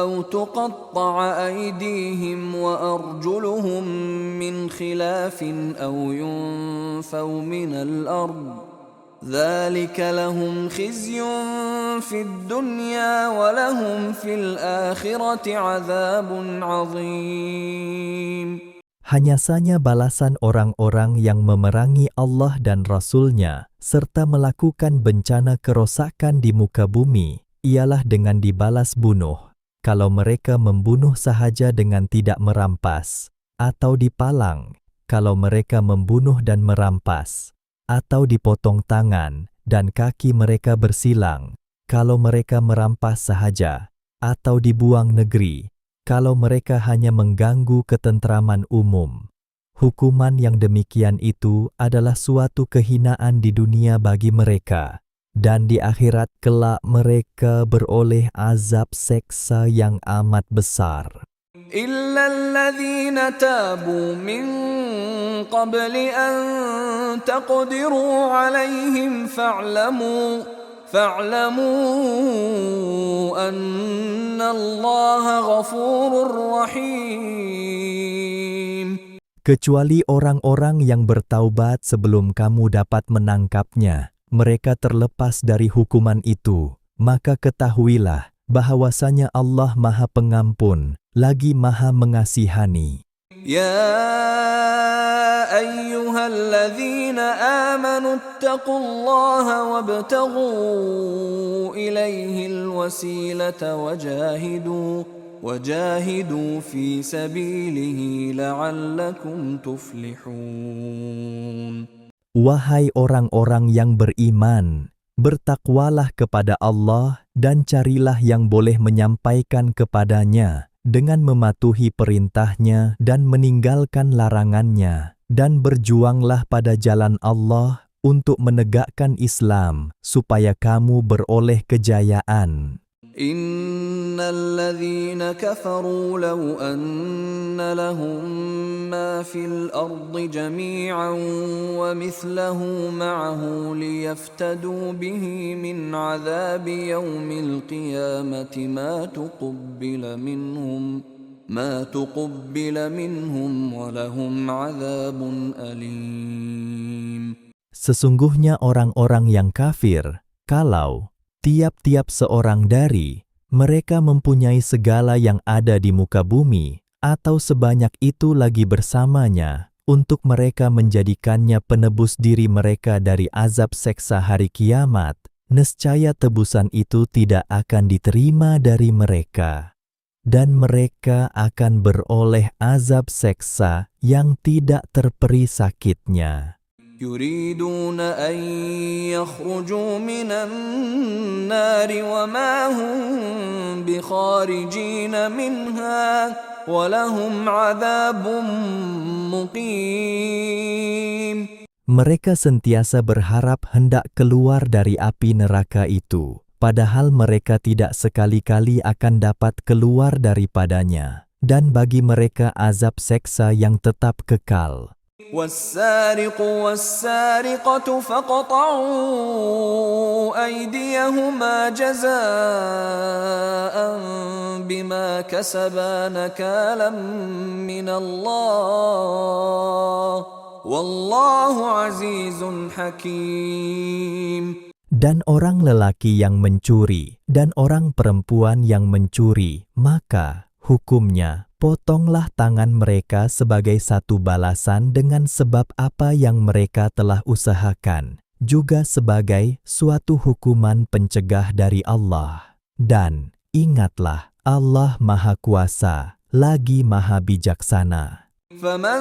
أو تقطع أيديهم وأرجلهم من خلاف أو ينفوا من الأرض ذلك لهم خزي في الدنيا ولهم في الآخرة عذاب عظيم. Hanya saja balasan orang-orang yang memerangi Allah dan Rasul-Nya, serta melakukan bencana kerosakan di muka bumi, ialah dengan dibalas bunuh, kalau mereka membunuh sahaja dengan tidak merampas, atau dipalang, kalau mereka membunuh dan merampas, atau dipotong tangan, dan kaki mereka bersilang, kalau mereka merampas sahaja, atau dibuang negeri, kalau mereka hanya mengganggu ketentraman umum. Hukuman yang demikian itu adalah suatu kehinaan di dunia bagi mereka, dan di akhirat kelak mereka beroleh azab seksa yang amat besar. إلا الذين تابوا من قبل أن تقدروا عليهم فاعلموا أن الله غفور رحيم. Kecuali orang-orang yang bertaubat sebelum kamu dapat menangkapnya, mereka terlepas dari hukuman itu, maka ketahuilah bahwasanya Allah Maha Pengampun, lagi Maha Mengasihani. يا أيها الذين آمنوا اتقوا الله وابتغوا إليه الوسيلة وجاهدوا في سبيله لعلكم تفلحون. Wahai orang-orang yang beriman, bertakwalah kepada Allah dan carilah yang boleh menyampaikan kepadanya dengan mematuhi perintahnya dan meninggalkan larangannya, dan berjuanglah pada jalan Allah untuk menegakkan Islam supaya kamu beroleh kejayaan. Innal ladzina kafaru law anna lahum ma fil ardi jami'an wa mithluhu ma'ahu liyaftadu bihi min 'adzabi yaumil qiyamati ma tuqbila minhum ما تقبل منهم ولهم عذاب أليم. Sesungguhnya orang-orang yang kafir, kalau tiap-tiap seorang dari mereka mempunyai segala yang ada di muka bumi, atau sebanyak itu lagi bersamanya, untuk mereka menjadikannya penebus diri mereka dari azab seksa hari kiamat, nescaya tebusan itu tidak akan diterima dari mereka. Dan mereka akan beroleh azab seksa yang tidak terperi sakitnya. يريدون أن يخرجوا من النار وما هم بخارجين منها ولهم عذاب مقيم. Mereka sentiasa berharap hendak keluar dari api neraka itu, padahal mereka tidak sekali-kali akan dapat keluar daripadanya, dan bagi mereka azab seksa yang tetap kekal. والسارق والسارقة فاقطعوا أيديهما جزاء بما كسبا نكالا من الله والله عزيز حكيم. Dan orang lelaki yang mencuri dan orang perempuan yang mencuri, maka hukumnya potonglah tangan mereka sebagai satu balasan dengan sebab apa yang mereka telah usahakan, juga sebagai suatu hukuman pencegah dari Allah. Dan ingatlah, Allah Maha Kuasa, lagi Maha Bijaksana. فمن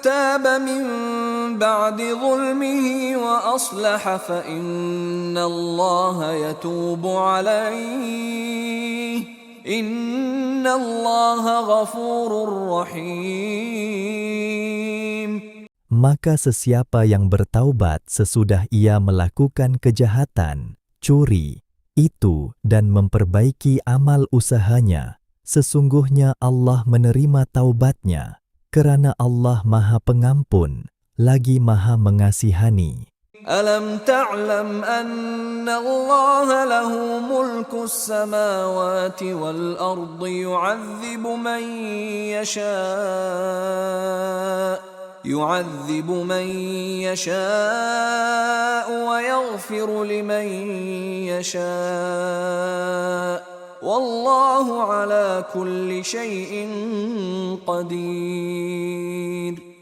تاب من بعد ظلمه وأصلح فإن الله يتوب عليه Inna Allah ghafurur rahim. Maka sesiapa yang bertaubat sesudah ia melakukan kejahatan, curi, itu dan memperbaiki amal usahanya, sesungguhnya Allah menerima taubatnya, kerana Allah Maha Pengampun, lagi Maha Mengasihani. Alam ta'lam anna Allah lahu mulku as-samawati wal ardi yu'adzibu man yasha' wa yaghfiru liman yasha' wallahu ala kulli syai'in qadir.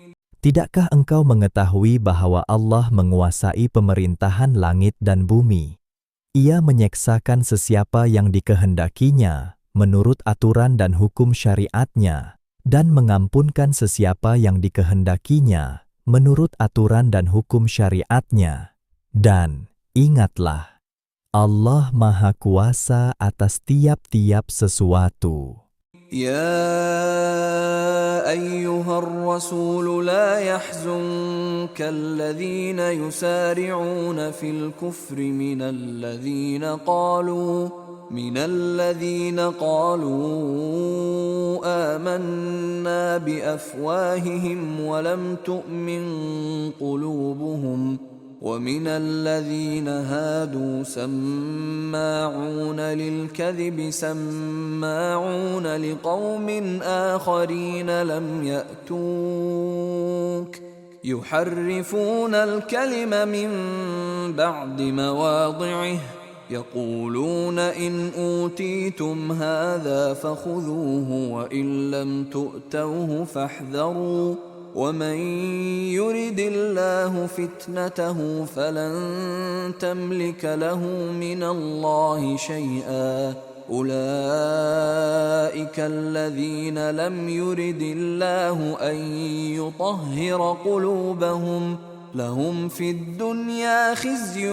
Tidakkah engkau mengetahui bahwa Allah menguasai pemerintahan langit dan bumi? Ia menyeksakan sesiapa yang dikehendakinya, menurut aturan dan hukum syariatnya, dan mengampunkan sesiapa yang dikehendakinya, menurut aturan dan hukum syariatnya. Dan ingatlah, Allah Maha Kuasa atas tiap-tiap sesuatu. يا أيها الرسول لا يحزنك الذين يسارعون في الكفر من الذين قالوا آمنا بأفواههم ولم تؤمن قلوبهم ومن الذين هادوا سماعون للكذب سماعون لقوم آخرين لم يأتوك يحرفون الكلم من بعد مواضعه يقولون إن أوتيتم هذا فخذوه وإن لم تؤتوه فاحذروا ومن يرد الله فتنته فلن تملك له من الله شيئا أولئك الذين لم يرد الله أن يطهر قلوبهم لهم في الدنيا خزي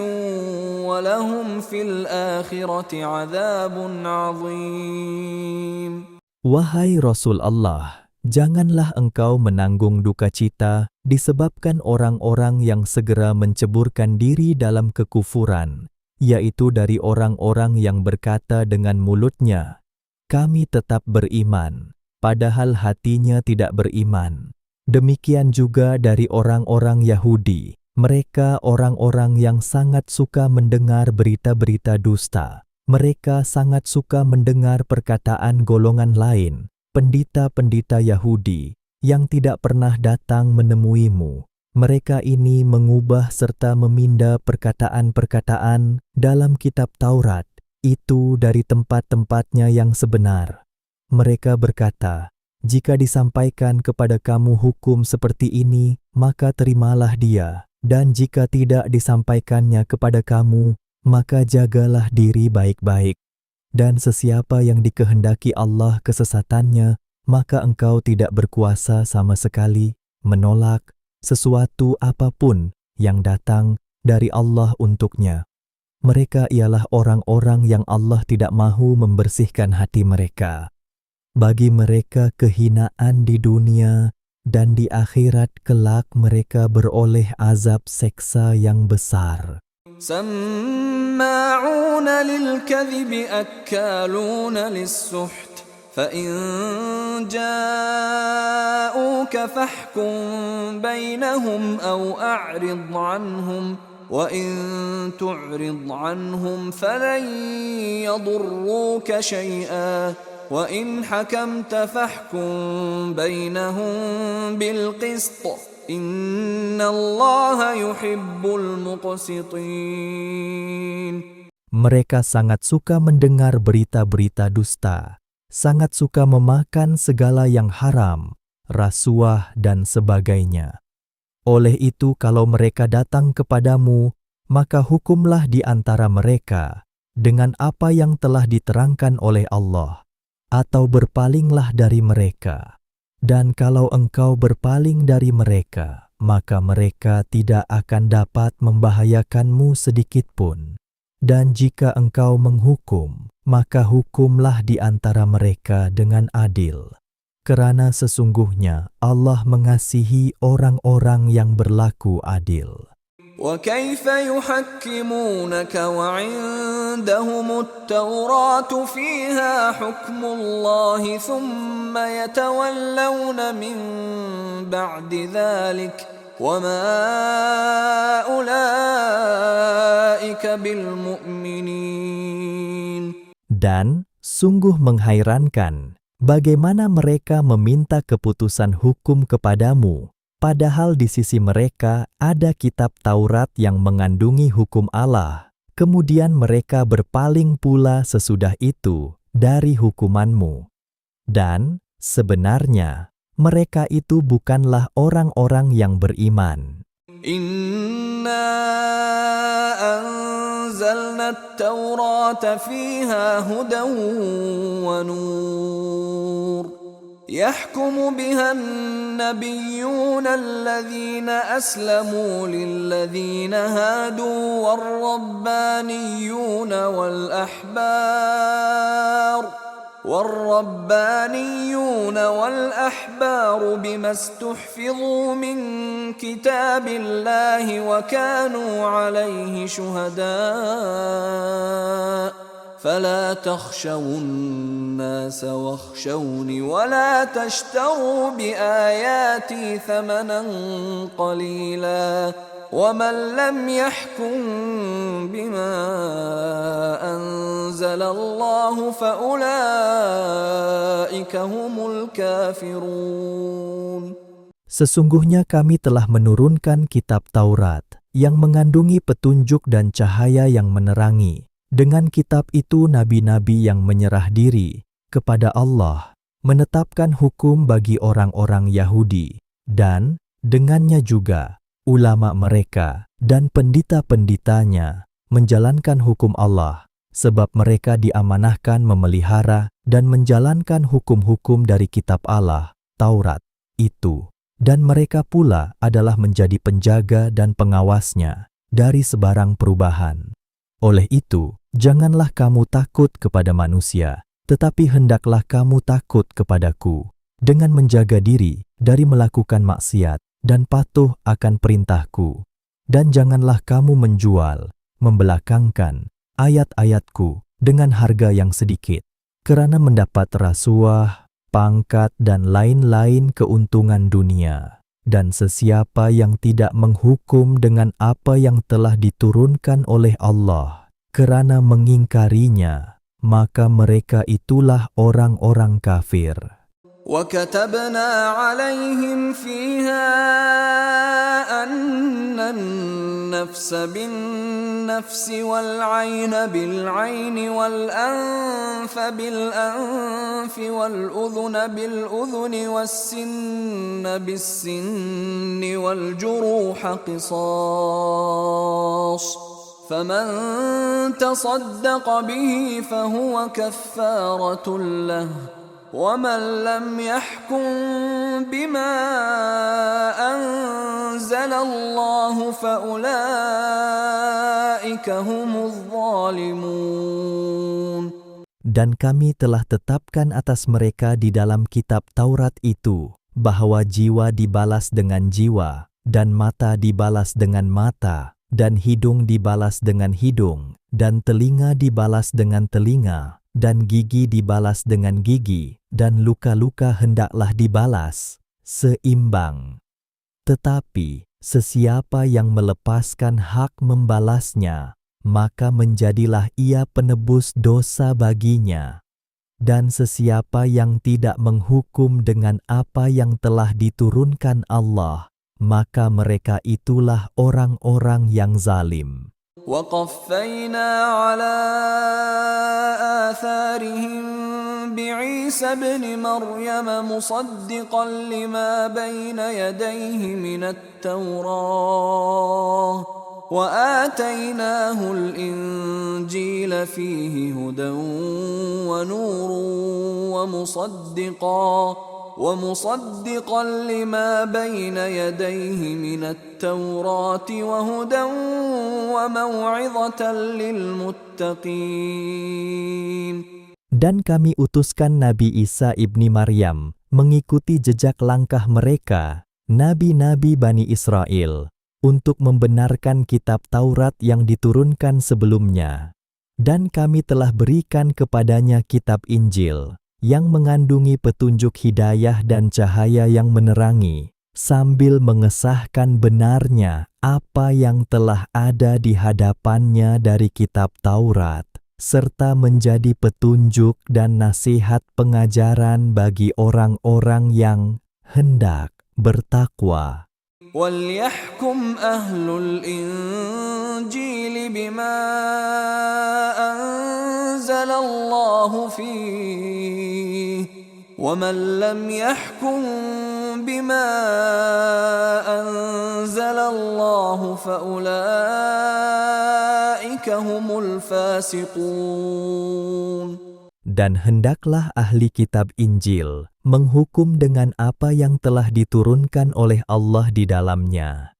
ولهم في الآخرة عذاب عظيم. Wahai Rasul Allah, janganlah engkau menanggung duka cita disebabkan orang-orang yang segera menceburkan diri dalam kekufuran, yaitu dari orang-orang yang berkata dengan mulutnya, "Kami tetap beriman," padahal hatinya tidak beriman. Demikian juga dari orang-orang Yahudi, mereka orang-orang yang sangat suka mendengar berita-berita dusta. Mereka sangat suka mendengar perkataan golongan lain, pendeta-pendeta Yahudi yang tidak pernah datang menemuimu. Mereka ini mengubah serta meminda perkataan-perkataan dalam kitab Taurat itu dari tempat-tempatnya yang sebenar. Mereka berkata, "Jika disampaikan kepada kamu hukum seperti ini, maka terimalah dia. Dan jika tidak disampaikannya kepada kamu, maka jagalah diri baik-baik. Dan sesiapa yang dikehendaki Allah kesesatannya, maka engkau tidak berkuasa sama sekali menolak sesuatu apapun yang datang dari Allah untuknya." Mereka ialah orang-orang yang Allah tidak mahu membersihkan hati mereka. Bagi mereka kehinaan di dunia, dan di akhirat kelak mereka beroleh azab seksa yang besar. سماعون للكذب أكالون للسحت فإن جاءوك فاحكم بينهم أو أعرض عنهم وإن تعرض عنهم فلن يضروك شيئا وإن حكمت فاحكم بينهم بالقسط إن الله يحب المقسطين. Mereka sangat suka mendengar berita-berita dusta, sangat suka memakan segala yang haram, rasuah dan sebagainya. Oleh itu, kalau mereka datang kepadamu, maka hukumlah di antara mereka dengan apa yang telah diterangkan oleh Allah, atau berpalinglah dari mereka. Dan kalau engkau berpaling dari mereka, maka mereka tidak akan dapat membahayakanmu sedikitpun. Dan jika engkau menghukum, maka hukumlah di antara mereka dengan adil. Kerana sesungguhnya Allah mengasihi orang-orang yang berlaku adil. وكيف يحكمونك وعندهم التوراة فيها حكم الله ثم يتولون من بعد ذلك وما أولئك بالمؤمنين. Dan sungguh menghairankan bagaimana mereka meminta keputusan hukum kepadamu, padahal di sisi mereka ada kitab Taurat yang mengandungi hukum Allah. Kemudian mereka berpaling pula sesudah itu dari hukumanmu. Dan sebenarnya mereka itu bukanlah orang-orang yang beriman. Inna anzalna at-taurata fiha hudan wa nur. يحكم بها النبيون الذين أسلموا للذين هادوا والربانيون والأحبار بما استحفظوا من كتاب الله وكانوا عليه شهداء فلا تخشوا الناس واخشوني ولا تشتروا بآياتي ثمنا قليلا ومن لم يحكم بما أنزل الله فأولئك هم الكافرون. Sesungguhnya kami telah menurunkan kitab Taurat yang mengandungi petunjuk dan cahaya yang menerangi. Dengan kitab itu nabi-nabi yang menyerah diri kepada Allah menetapkan hukum bagi orang-orang Yahudi, dan dengannya juga ulama mereka dan pendeta-pendetanya menjalankan hukum Allah, sebab mereka diamanahkan memelihara dan menjalankan hukum-hukum dari kitab Allah, Taurat, itu. Dan mereka pula adalah menjadi penjaga dan pengawasnya dari sebarang perubahan. Oleh itu, janganlah kamu takut kepada manusia, tetapi hendaklah kamu takut kepadaku, dengan menjaga diri dari melakukan maksiat dan patuh akan perintahku. Dan janganlah kamu menjual, membelakangkan ayat-ayatku dengan harga yang sedikit, kerana mendapat rasuah, pangkat, dan lain-lain keuntungan dunia. Dan sesiapa yang tidak menghukum dengan apa yang telah diturunkan oleh Allah, kerana mengingkarinya, maka mereka itulah orang-orang kafir. وكتبنا عليهم فيها أن النفس بالنفس والعين بالعين والأنف بالأنف والأذن بالأذن والسن بالسن والجروح قصاص فمن تصدق به فهو كفارة له ومن لم يحكم بما أنزل الله فأولئك هم الظالمون. Dan kami telah tetapkan atas mereka di dalam kitab Taurat itu, bahwa jiwa dibalas dengan jiwa, dan mata dibalas dengan mata, dan hidung dibalas dengan hidung, dan telinga dibalas dengan telinga, dan gigi dibalas dengan gigi, dan luka-luka hendaklah dibalas, seimbang. Tetapi, sesiapa yang melepaskan hak membalasnya, maka menjadilah ia penebus dosa baginya. Dan sesiapa yang tidak menghukum dengan apa yang telah diturunkan Allah, maka mereka itulah orang-orang yang zalim. وقفينا على آثارهم بعيسى ابن مريم مصدقا لما بين يديه من التوراة وآتيناه الإنجيل فيه هدى ونور ومصدقا لما بين يديه من التوراة وهدى وموعظة للمتقين. Dan kami utuskan Nabi Isa ibni Maryam mengikuti jejak langkah mereka, nabi-nabi Bani Israel, untuk membenarkan kitab Taurat yang diturunkan sebelumnya. Dan kami telah berikan kepadanya kitab Injil, yang mengandungi petunjuk hidayah dan cahaya yang menerangi, sambil mengesahkan benarnya apa yang telah ada di hadapannya dari kitab Taurat, serta menjadi petunjuk dan nasihat pengajaran bagi orang-orang yang hendak bertakwa. وَلْيَحْكُمْ أَهْلُ الْإِنْجِيلِ بِمَا أَنْزَلَ اللَّهُ فِيهِ وَمَنْ لَمْ يَحْكُمْ بِمَا أَنْزَلَ اللَّهُ فَأُولَئِكَ هُمُ الْفَاسِقُونَ. Dan hendaklah ahli kitab Injil menghukum dengan apa yang telah diturunkan oleh Allah di dalamnya.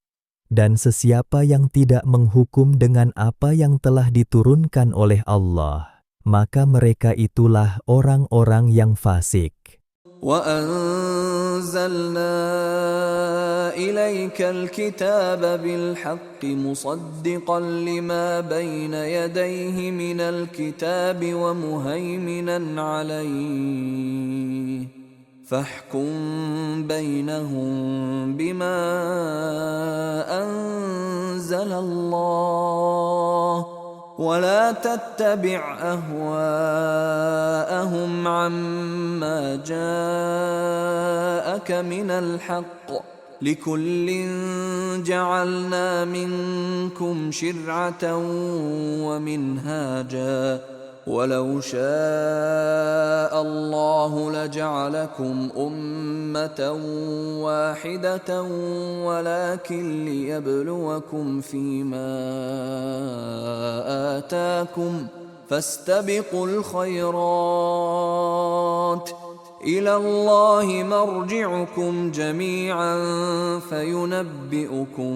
Dan sesiapa yang tidak menghukum dengan apa yang telah diturunkan oleh Allah, maka mereka itulah orang-orang yang fasik. وَأَنزَلْنَا إِلَيْكَ الْكِتَابَ بِالْحَقِّ مُصَدِّقًا لِمَا بَيْنَ يَدَيْهِ مِنَ الْكِتَابِ وَمُهَيْمِنًا عَلَيْهِ فَاحْكُم بَيْنَهُم بِمَا أَنزَلَ اللَّهُ ولا تتبع أهواءهم عما جاءك من الحق لكل جعلنا منكم شرعة ومنهاجا ولو شاء الله لجعلكم أمة واحدة ولكن ليبلوكم فيما آتاكم فاستبقوا الخيرات إلى الله مرجعكم جميعا فينبئكم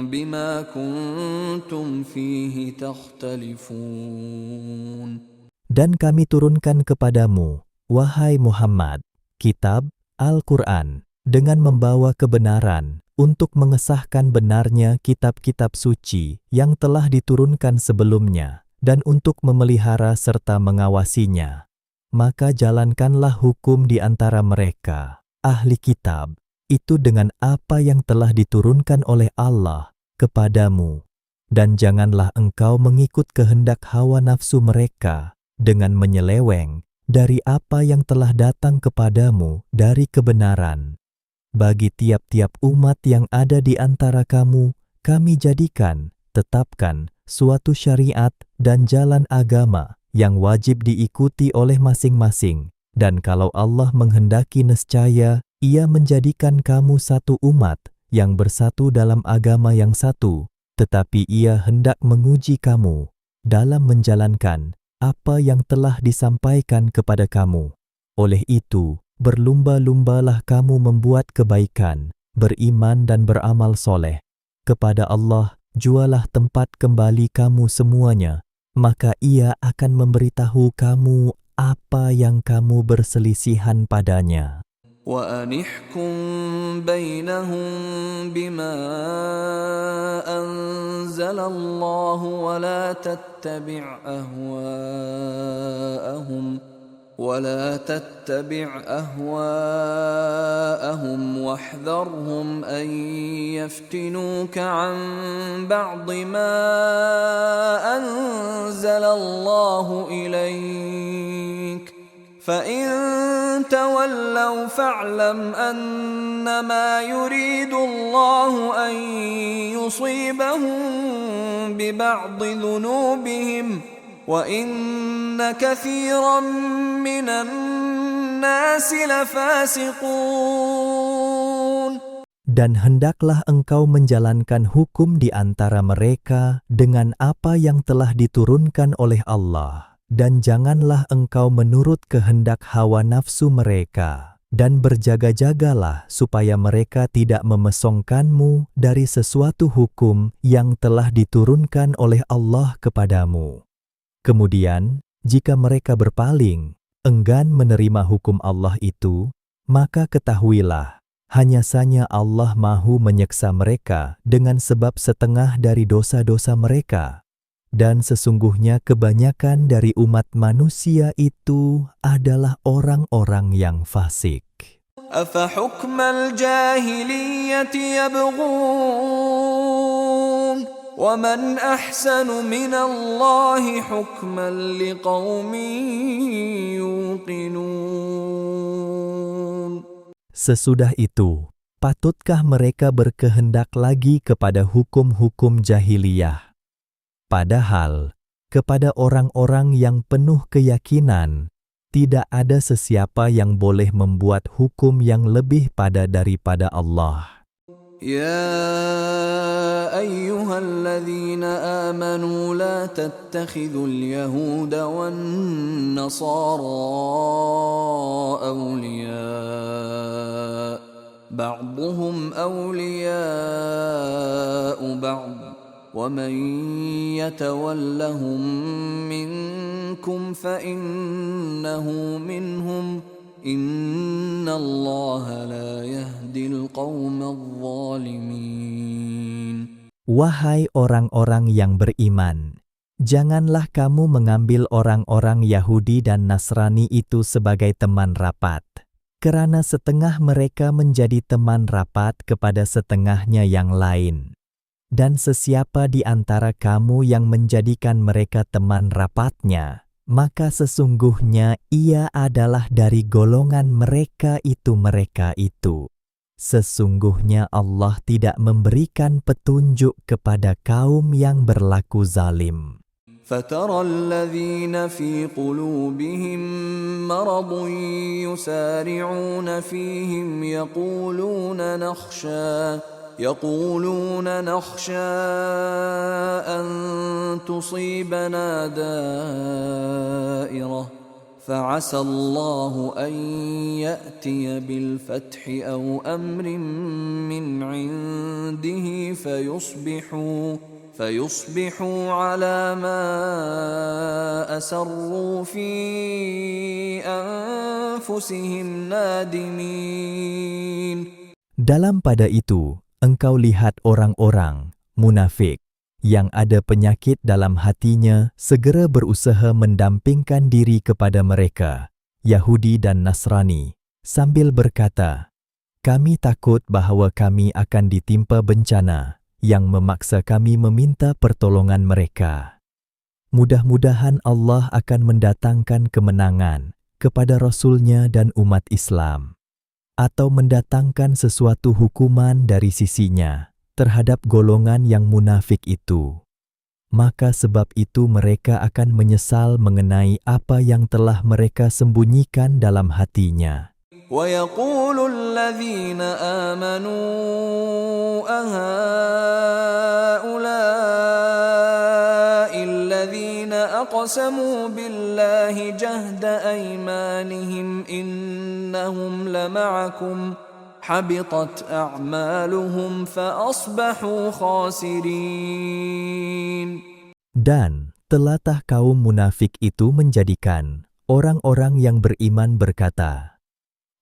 بما كنتم فيه تختلفون. Dan kami turunkan kepadamu, wahai Muhammad, kitab Al-Quran, dengan membawa kebenaran untuk mengesahkan benarnya kitab-kitab suci yang telah diturunkan sebelumnya, dan untuk memelihara serta mengawasinya. Maka jalankanlah hukum di antara mereka, ahli kitab, itu dengan apa yang telah diturunkan oleh Allah kepadamu. Dan janganlah engkau mengikut kehendak hawa nafsu mereka dengan menyeleweng, dari apa yang telah datang kepadamu dari kebenaran. Bagi tiap-tiap umat yang ada di antara kamu, kami jadikan, tetapkan, suatu syariat dan jalan agama yang wajib diikuti oleh masing-masing. Dan kalau Allah menghendaki nescaya, Ia menjadikan kamu satu umat yang bersatu dalam agama yang satu, tetapi Ia hendak menguji kamu dalam menjalankan apa yang telah disampaikan kepada kamu. Oleh itu, berlumba-lumbalah kamu membuat kebaikan, beriman dan beramal soleh. Kepada Allah, jualah tempat kembali kamu semuanya, maka Ia akan memberitahu kamu apa yang kamu berselisihan padanya. وأنحكم بينهم بما أنزل الله ولا تتبع أهواءهم واحذرهم أن يفتنوك عن بعض ما أنزل الله إليك فإن تولوا فاعلم أنما يريد الله أن يصيبهم ببعض ذنوبهم وَإِنَّ كَثِيرًا مِنَ النَّاسِ لَفَاسِقُونَ. Dan hendaklah engkau menjalankan hukum di antara mereka dengan apa yang telah diturunkan oleh Allah, dan janganlah engkau menurut kehendak hawa nafsu mereka, dan berjaga-jagalah supaya mereka tidak memesongkanmu dari sesuatu hukum yang telah diturunkan oleh Allah kepadamu. Kemudian, jika mereka berpaling, enggan menerima hukum Allah itu, maka ketahuilah, hanya saja Allah mahu menyeksa mereka dengan sebab setengah dari dosa-dosa mereka. Dan sesungguhnya kebanyakan dari umat manusia itu adalah orang-orang yang fasik. أَفَحُكْمَ الْجَاهِلِيَّةِ يَبْغُونَ وَمَنْ أَحْسَنُ مِنَ اللَّهِ حُكْمًا لِقَوْمٍ يُوقِنُونَ. Sesudah itu, patutkah mereka berkehendak lagi kepada hukum-hukum jahiliyah? Padahal, kepada orang-orang yang penuh keyakinan, tidak ada sesiapa yang boleh membuat hukum yang lebih pada daripada Allah. يا أيها الذين آمنوا لا تتخذوا اليهود والنصارى أولياء بعضهم أولياء بعض ومن يتولهم منكم فإنه منهم إن الله لا يهدي القوم الظالمين. Wahai orang-orang yang beriman, janganlah kamu mengambil orang-orang Yahudi dan Nasrani itu sebagai teman rapat, karena setengah mereka menjadi teman rapat kepada setengahnya yang lain. Dan sesiapa di antara kamu yang menjadikan mereka teman rapatnya, maka sesungguhnya ia adalah dari golongan mereka itu. Sesungguhnya Allah tidak memberikan petunjuk kepada kaum yang berlaku zalim. فَتَرَى الَّذِينَ فِي قُلُوبِهِم مَّرَضٌ يُسَارِعُونَ فِيهِمْ يقولون نخشى أن تصيبنا دائرة فعسى الله أن يأتي بالفتح أو أمر من عنده فيصبحوا على ما أسروا في أنفسهم نادمين. Dalam pada itu, engkau lihat orang-orang munafik yang ada penyakit dalam hatinya segera berusaha mendampingkan diri kepada mereka, Yahudi dan Nasrani, sambil berkata, "Kami takut bahawa kami akan ditimpa bencana yang memaksa kami meminta pertolongan mereka. Mudah-mudahan Allah akan mendatangkan kemenangan kepada Rasul-Nya dan umat Islam, atau mendatangkan sesuatu hukuman dari sisinya terhadap golongan yang munafik itu, maka sebab itu mereka akan menyesal mengenai apa yang telah mereka sembunyikan dalam hatinya. وَيَقُولُ الَّذِينَ آمَنُوا أَهَؤُلَاءِ الَّذِينَ أَقْسَمُوا بِاللَّهِ جَهْدَ أَيْمَانِهِمْ إِنَّهُمْ لَمَعَكُمْ حَبِطَتْ أَعْمَالُهُمْ فَأَصْبَحُوا خَاسِرِينَ. Dan telatah kaum munafik itu menjadikan orang-orang yang beriman berkata,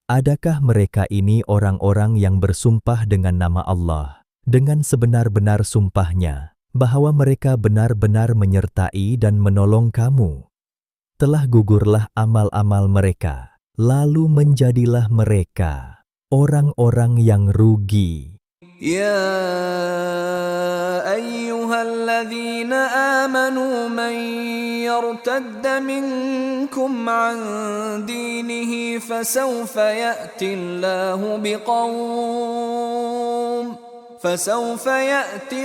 adakah mereka ini orang-orang yang bersumpah dengan nama Allah, dengan sebenar-benar sumpahnya, bahwa mereka benar-benar menyertai dan menolong kamu? Telah gugurlah amal-amal mereka, lalu menjadilah mereka orang-orang yang rugi. يا أيها الذين آمنوا من يرتد منكم عن دينه فسوف يأتي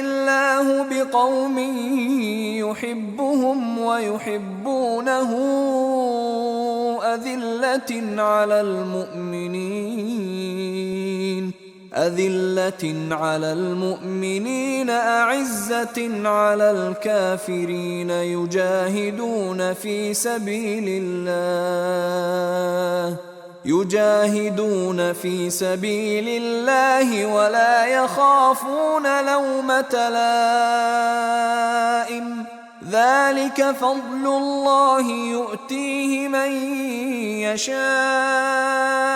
الله بقوم يحبهم ويحبونه أذلة على المؤمنين أعزة على الكافرين يجاهدون في سبيل الله ولا يخافون لومة لائم ذلك فضل الله يؤتيه من يشاء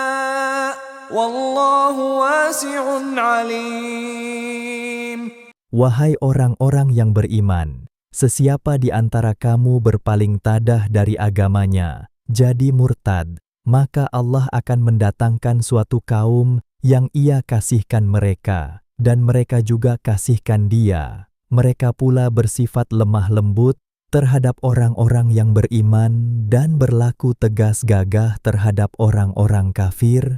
Wallahu wasi'un alim. Wahai orang-orang yang beriman, sesiapa di antara kamu berpaling tadah dari agamanya, jadi murtad, maka Allah akan mendatangkan suatu kaum yang Ia kasihkan mereka, dan mereka juga kasihkan Dia. Mereka pula bersifat lemah lembut terhadap orang-orang yang beriman dan berlaku tegas gagah terhadap orang-orang kafir.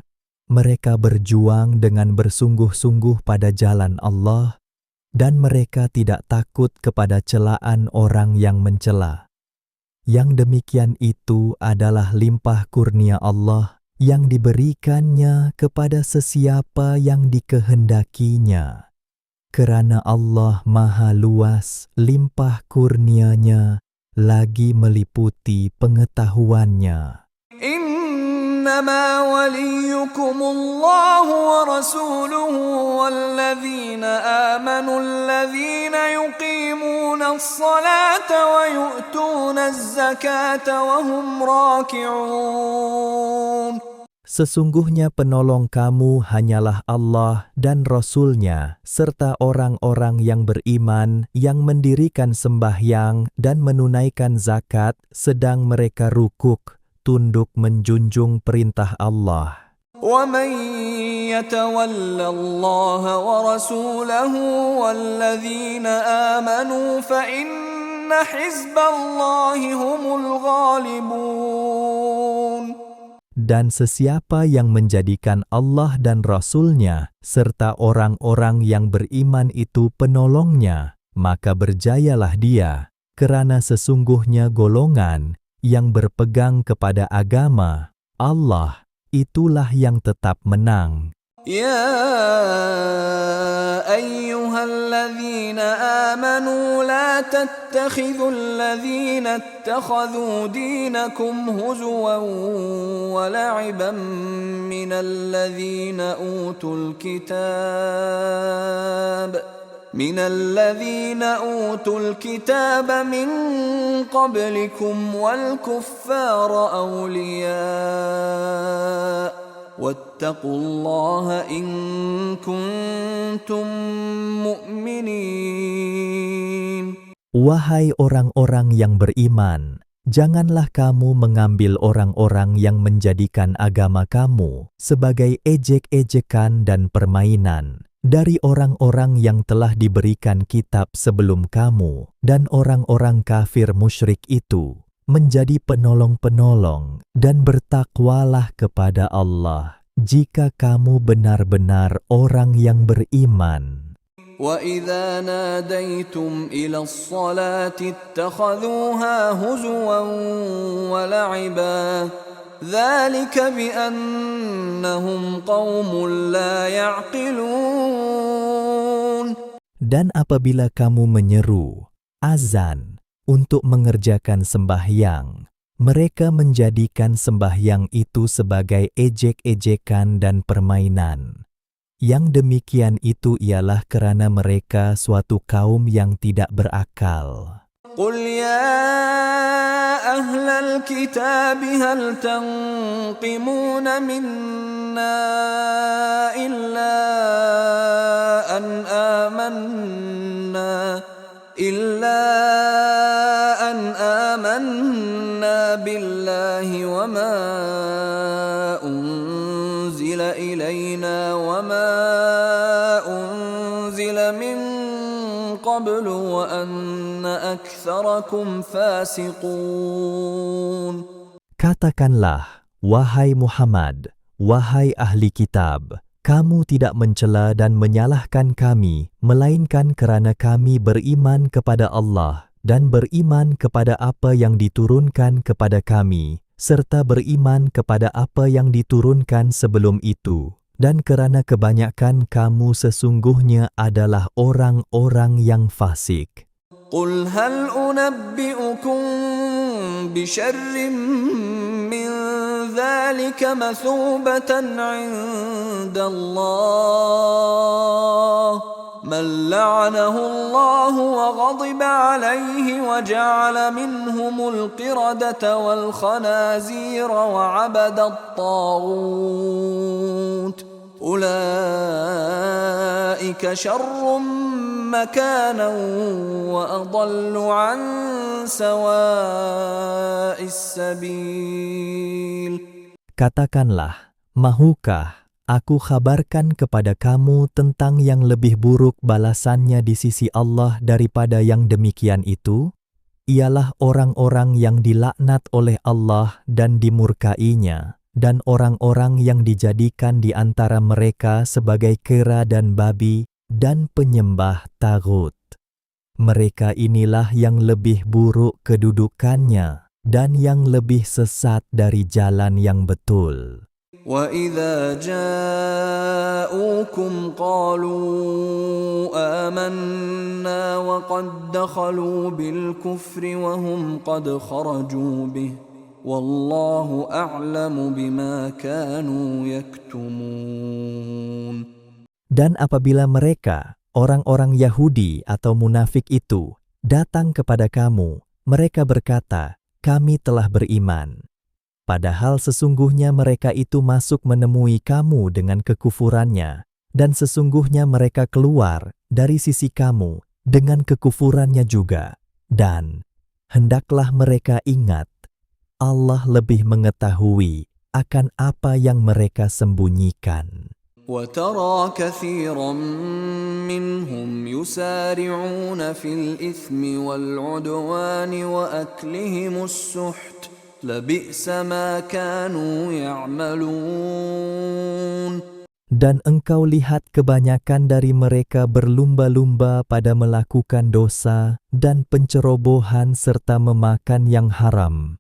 Mereka berjuang dengan bersungguh-sungguh pada jalan Allah, dan mereka tidak takut kepada celaan orang yang mencela. Yang demikian itu adalah limpah kurnia Allah yang diberikannya kepada sesiapa yang dikehendakinya. Kerana Allah Maha Luas limpah kurnia-Nya, lagi meliputi pengetahuannya. إنما وليكم الله ورسوله والذين آمنوا الذين يقيمون الصلاة ويؤتون الزكاة وهم راكعون. Sesungguhnya penolong kamu hanyalah Allah dan Rasul-Nya, serta orang-orang yang beriman yang mendirikan sembahyang dan menunaikan zakat sedang mereka rukuk, tunduk menjunjung perintah Allah. وَمَن يَتَوَلَّ اللَّهَ وَرَسُولَهُ وَالَّذِينَ آمَنُوا فَإِنَّ حِزْبَ اللَّهِ هُمُ الْغَالِبُونَ. Dan sesiapa yang menjadikan Allah dan Rasul-Nya serta orang-orang yang beriman itu penolongnya, maka berjayalah dia, kerana sesungguhnya golongan yang berpegang kepada agama Allah, itulah yang tetap menang. يا أيها الذين آمنوا لا تتخذوا الذين اتخذوا دينكم هزوا ولعبا من الذين أوتوا الكتاب من قبلكم والكفار أولياء واتقوا الله إن كنتم مؤمنين. Wahai orang-orang yang beriman, janganlah kamu mengambil orang-orang yang menjadikan agama kamu sebagai ejek-ejekan dan permainan dari orang-orang yang telah diberikan kitab sebelum kamu dan orang-orang kafir musyrik itu, menjadi penolong-penolong, dan bertakwalah kepada Allah jika kamu benar-benar orang yang beriman. وَإِذَا نَادَيْتُمْ إِلَى الصَّلَاةِ اتَّخَذُوهَا هُزُوًا وَلَعِبًا ذَلِكَ بِأَنَّهُمْ قَوْمٌ لَا يَعْقِلُونَ. Dan apabila kamu menyeru, azan, untuk mengerjakan sembahyang, mereka menjadikan sembahyang itu sebagai ejek-ejekan dan permainan. Yang demikian itu ialah karena mereka suatu kaum yang tidak berakal. قُلْ يَا أَهْلَ الْكِتَابِ هَلْ تَنقِمُونَ مِنَّا إِلَّا أَنْ آمَنَّا بِاللَّهِ وَمَا أُنْزِلَ إِلَيْنَا وَمَا أُنْزِلَ مِنْ قَبْلُ وَأَنَّ أَكْثَرَكُمْ فَاسِقُونَ. Katakanlah, wahai Muhammad, wahai ahli kitab, kamu tidak mencela dan menyalahkan kami, melainkan kerana kami beriman kepada Allah dan beriman kepada apa yang diturunkan kepada kami, serta beriman kepada apa yang diturunkan sebelum itu. Dan kerana kebanyakan kamu sesungguhnya adalah orang-orang yang fasik. قُلْ هَلْ أُنَبِّئُكُمْ بِشَرٍّ مِّن ذَلِكَ مَثُوبَةً عِندَ اللَّهِ مَن لَّعَنَهُ اللَّهُ وَغَضِبَ عَلَيْهِ وَجَعَلَ مِنْهُمُ الْقِرَدَةَ وَالْخَنَازِيرَ وَعَبَدَ الطَّاغُوتَ أُولَئِكَ شَرٌّ مَكَانًا وَأَضَلُّ عَن سَوَاءِ السَّبِيلِ. Katakanlah, mahukah aku kabarkan kepada kamu tentang yang lebih buruk balasannya di sisi Allah daripada yang demikian itu? Ialah orang-orang yang dilaknat oleh Allah dan dimurkainya, dan orang-orang yang dijadikan di antara mereka sebagai kera dan babi dan penyembah tagut. Mereka inilah yang lebih buruk kedudukannya dan yang lebih sesat dari jalan yang betul. وَإِذَا جَاءُوكُمْ قَالُوا آمَنَّا وَقَدْ دَخَلُوا بِالْكُفْرِ وَهُمْ قَدْ خَرَجُوا بِهِ وَاللَّهُ أَعْلَمُ بِمَا كَانُوا يَكْتُمُونَ. Dan apabila mereka, orang-orang Yahudi atau munafik itu, datang kepada kamu, mereka berkata, kami telah beriman. Padahal sesungguhnya mereka itu masuk menemui kamu dengan kekufurannya, dan sesungguhnya mereka keluar dari sisi kamu dengan kekufurannya juga. Dan hendaklah mereka ingat, Allah lebih mengetahui akan apa yang mereka sembunyikan. وَتَرَى كَثِيرًا مِّنْهُمْ يُسَارِعُونَ فِي الْإِثْمِ وَالْعُدْوَانِ وَأَكْلِهِمُ السُّحْتَ لَبِئْسَ مَا كَانُوا يَعْمَلُونَ. Dan engkau lihat kebanyakan dari mereka berlumba-lumba pada melakukan dosa dan pencerobohan serta memakan yang haram.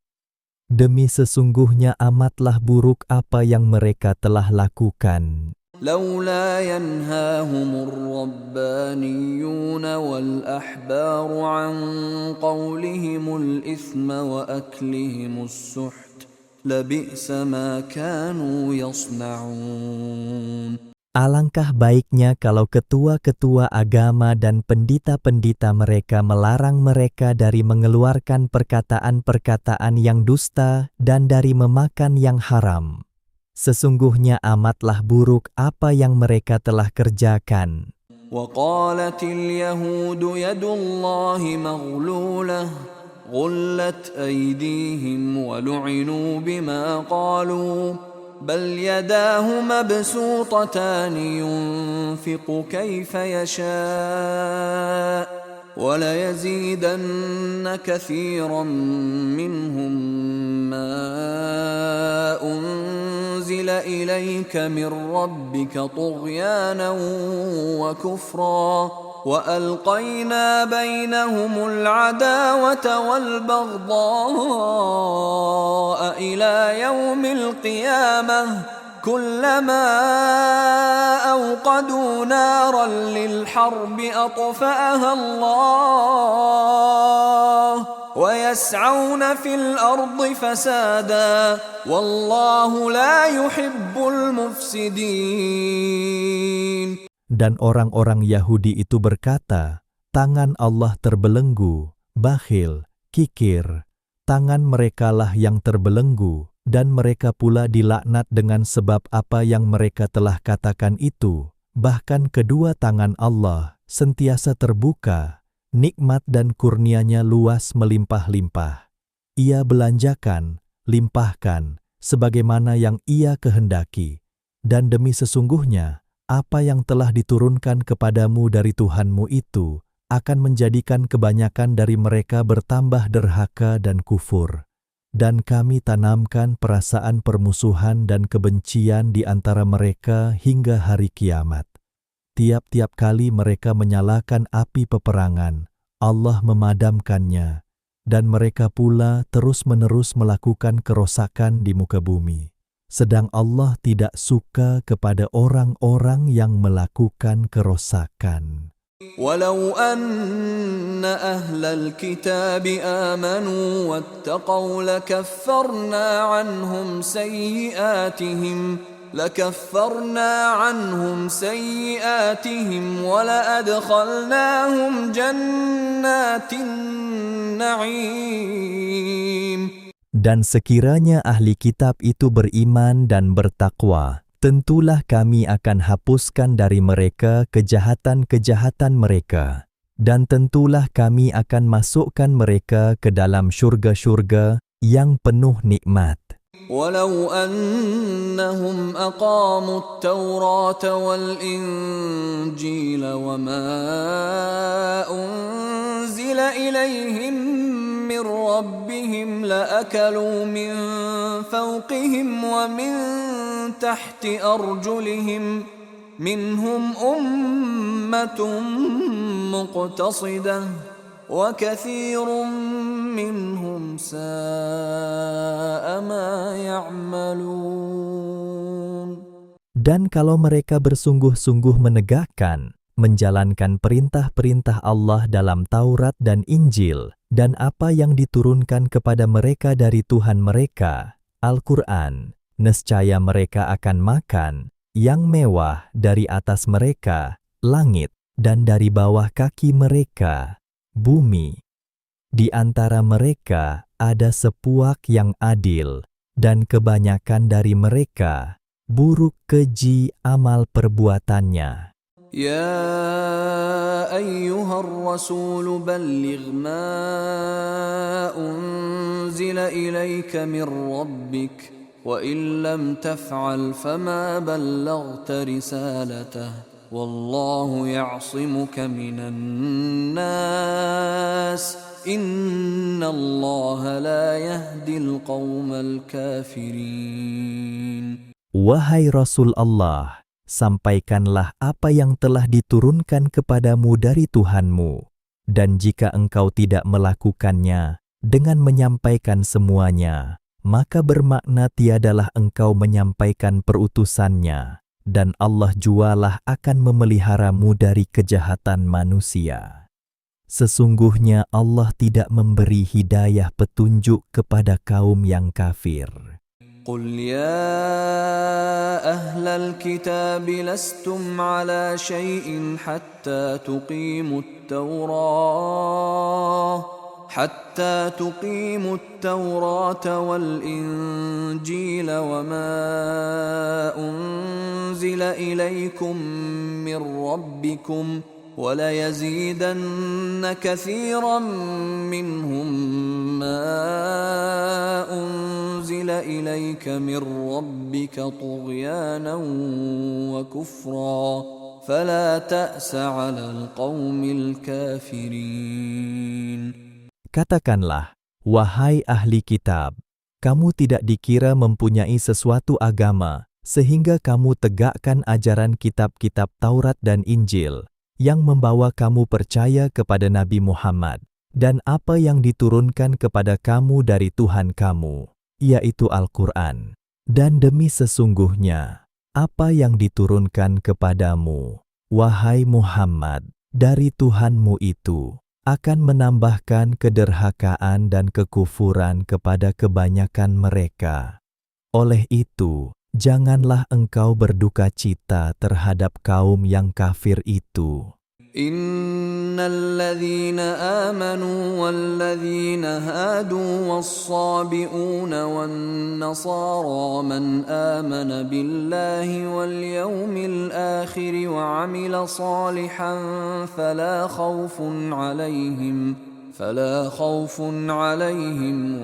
Demi sesungguhnya amatlah buruk apa yang mereka telah lakukan. لولا ينهاهم الربانيون والأحبار عن قولهم الإثم وأكلهم السحت لبئس ما كانوا يصنعون. Alangkah baiknya kalau ketua-ketua agama dan pendeta-pendeta mereka melarang mereka dari mengeluarkan perkataan-perkataan yang dusta dan dari memakan yang haram. Sesungguhnya amatlah buruk apa yang mereka telah kerjakan. وقالت اليهود يد الله مغلولة غلت أيديهم ولعنوا بما قالوا بل يداه مبسوطتان ينفق كيف يشاء وَلَيَزِيدَنَّ كَثِيرًا مِّنْهُم مَّا أُنزِلَ إِلَيْكَ مِن رَّبِّكَ طُغْيَانًا وَكُفْرًا وَأَلْقَيْنَا بَيْنَهُمُ الْعَدَاوَةَ وَالْبَغْضَاءَ إِلَى يَوْمِ الْقِيَامَةِ كُلَّمَا أَوْقَدُوا نَارًا لِلْحَرْبِ أَطْفَأَهَا اللَّهُ وَيَسْعَوْنَ فِي الْأَرْضِ فَسَادًا وَاللَّهُ لَا يُحِبُّ الْمُفْسِدِينَ. Dan orang-orang Yahudi itu berkata, tangan Allah terbelenggu, bakhil, kikir. Tangan merekalah yang terbelenggu, dan mereka pula dilaknat dengan sebab apa yang mereka telah katakan itu. Bahkan kedua tangan Allah sentiasa terbuka, nikmat dan kurnia-Nya luas melimpah-limpah. Ia belanjakan, limpahkan, sebagaimana yang Ia kehendaki. Dan demi sesungguhnya, apa yang telah diturunkan kepadamu dari Tuhanmu itu akan menjadikan kebanyakan dari mereka bertambah derhaka dan kufur. Dan kami tanamkan perasaan permusuhan dan kebencian di antara mereka hingga hari kiamat. Tiap-tiap kali mereka menyalakan api peperangan, Allah memadamkannya, dan mereka pula terus-menerus melakukan kerosakan di muka bumi. Sedang Allah tidak suka kepada orang-orang yang melakukan kerosakan. وَلَوْ أَنَّ أَهْلَ الْكِتَابِ آمَنُوا وَاتَّقَوْا لَكَفَّرْنَا عَنْهُمْ سَيِّئَاتِهِمْ وَلَأَدْخَلْنَاهُمْ جَنَّاتِ النَّعِيمِ. Dan sekiranya ahli kitab itu beriman dan bertakwa, tentulah kami akan hapuskan dari mereka kejahatan-kejahatan mereka, dan tentulah kami akan masukkan mereka ke dalam syurga-syurga yang penuh nikmat. وَلَوْ أَنَّهُمْ أَقَامُوا التَّوْرَاةَ وَالْإِنْجِيلَ وَمَا أُنْزِلَ إِلَيْهِمْ مِنْ رَبِّهِمْ لَأَكَلُوا مِنْ فَوْقِهِمْ وَمِنْ تَحْتِ أَرْجُلِهِمْ مِنْهُمْ أُمَّةٌ مُقْتَصِدَةٌ وَكَثِيرٌ مِّنْهُمْ سَاءَ مَا يَعْمَلُونَ. Dan kalau mereka bersungguh-sungguh menegakkan, menjalankan perintah-perintah Allah dalam Taurat dan Injil, dan apa yang diturunkan kepada mereka dari Tuhan mereka, Al-Quran, nescaya mereka akan makan yang mewah dari atas mereka, langit, dan dari bawah kaki mereka, bumi. Di antara mereka ada sepuak yang adil, dan kebanyakan dari mereka buruk keji amal perbuatannya. يا أيها الرسول بلغ ما أنزل إليك من ربك وإن لم تفعل فما بلغت رسالته والله يعصمك من الناس إن الله لا يهدي القوم الكافرين. Wahai Rasul Allah, sampaikanlah apa yang telah diturunkan kepadamu dari Tuhanmu, dan jika engkau tidak melakukannya dengan menyampaikan semuanya, maka bermakna tiadalah engkau menyampaikan perutusannya, dan Allah jualah akan memeliharamu dari kejahatan manusia. Sesungguhnya Allah tidak memberi hidayah petunjuk kepada kaum yang kafir. قل يا أهل الكتاب لستم على شيء حتى تقيموا التوراة والإنجيل وما أنزل إليكم من ربكم وَلَيَزِيدَنَّ كَثِيرًا مِّنْهُمْ مَا أُنْزِلَ إِلَيْكَ مِنْ رَبِّكَ طُغْيَانًا وَكُفْرًا فلا تأس على القوم الكافرين. Katakanlah, wahai ahli kitab, kamu tidak dikira mempunyai sesuatu agama, sehingga kamu tegakkan ajaran kitab-kitab Taurat dan Injil, yang membawa kamu percaya kepada Nabi Muhammad, dan apa yang diturunkan kepada kamu dari Tuhan kamu, yaitu Al-Quran. Dan demi sesungguhnya, apa yang diturunkan kepadamu, wahai Muhammad, dari Tuhanmu itu, akan menambahkan kederhakaan dan kekufuran kepada kebanyakan mereka. Oleh itu, janganlah engkau berduka cita terhadap kaum yang kafir itu. Innal ladzina amanu wal ladzina hadu was-sabiuna wan nasara man amana billahi wal yawmil akhir wa 'amila salihan fala khawfun 'alaihim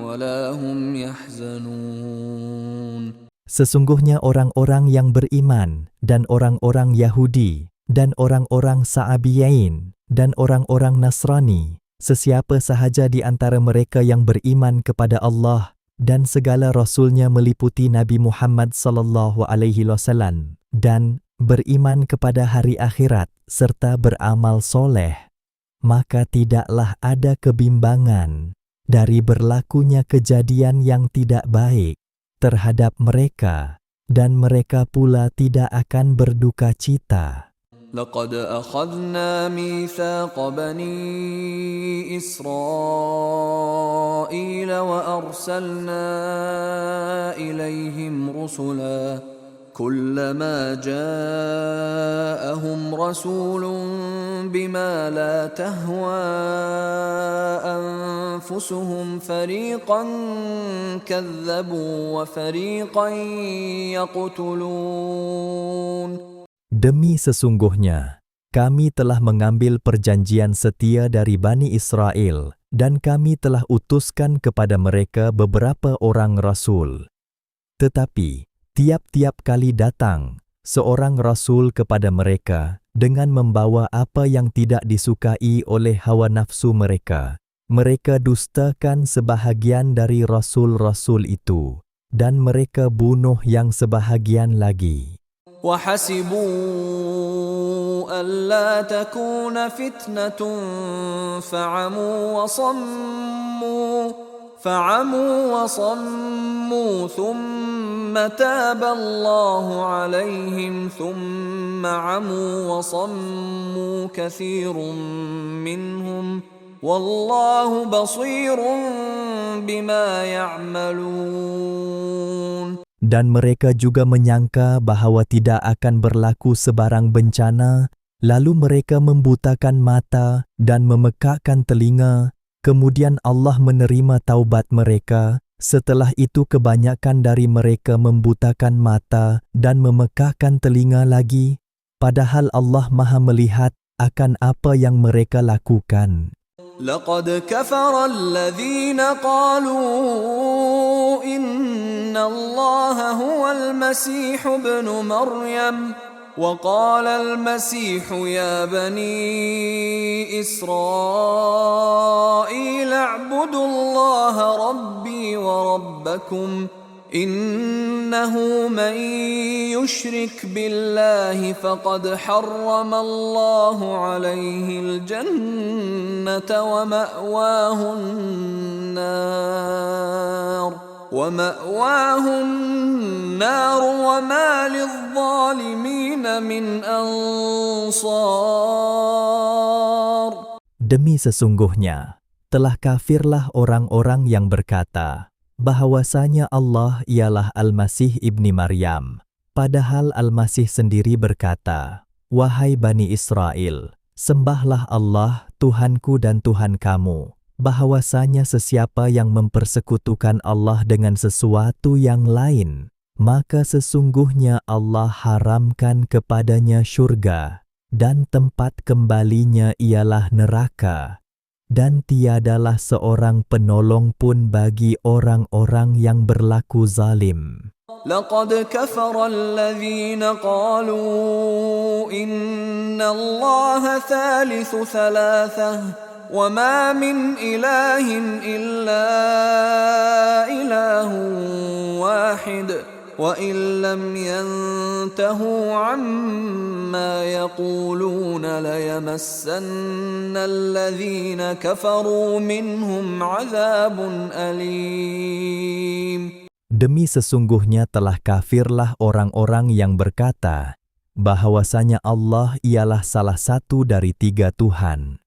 wa la hum yahzanun. Sesungguhnya orang-orang yang beriman dan orang-orang Yahudi dan orang-orang Sa'abiyain dan orang-orang Nasrani, sesiapa sahaja di antara mereka yang beriman kepada Allah dan segala Rasulnya meliputi Nabi Muhammad SAW dan beriman kepada hari akhirat serta beramal soleh, maka tidaklah ada kebimbangan dari berlakunya kejadian yang tidak baik terhadap mereka, dan mereka pula tidak akan berduka cita. لقد أخذنا ميثاق بني إسرائيل وأرسلنا إليهم رسلا كلما جاءهم رسول بما لا تهوى أنفسهم فريقا كذبوا وفريقا يقتلون. Demi sesungguhnya, kami telah mengambil perjanjian setia dari Bani Israel, dan kami telah utuskan kepada mereka beberapa orang rasul. Tetapi, tiap-tiap kali datang seorang rasul kepada mereka dengan membawa apa yang tidak disukai oleh hawa nafsu mereka, mereka dustakan sebahagian dari rasul-rasul itu, dan mereka bunuh yang sebahagian lagi. وحسبوا ألا تكون فتنة فعموا وصموا ثم تاب الله عليهم ثم عموا وصموا كثير منهم والله بصير بما يعملون. Dan mereka juga menyangka bahwa tidak akan berlaku sebarang bencana, lalu mereka membutakan mata dan memekakkan telinga, kemudian Allah menerima taubat mereka, setelah itu kebanyakan dari mereka membutakan mata dan memekakkan telinga lagi, padahal Allah Maha melihat akan apa yang mereka lakukan. لقد كفر الذين قالوا إن الله هو المسيح ابن مريم وقال المسيح يا بني إسرائيل اعبدوا الله ربي وربكم إنه من يشرك بالله فقد حرم الله عليه الجنة ومأواه النار وما للظالمين من أنصار. Demi sesungguhnya, telah kafirlah orang-orang yang berkata bahwasanya Allah ialah Al-Masih ibni Maryam, padahal Al-Masih sendiri berkata, "Wahai Bani Israel, sembahlah Allah, Tuhanku dan Tuhan kamu, bahwasanya sesiapa yang mempersekutukan Allah dengan sesuatu yang lain, maka sesungguhnya Allah haramkan kepadanya syurga, dan tempat kembalinya ialah neraka. Dan tiadalah seorang penolong pun bagi orang-orang yang berlaku zalim." لقد كفر الذين قالوا إن الله ثالث ثلاثة وما من إله إلا إله واحد وإن لم ينتهوا عما يقولون ليمسن الذين كفروا منهم عذاب أليم. Demi sesungguhnya telah kafirlah orang-orang yang berkata bahwasanya Allah ialah salah satu dari 3 Tuhan.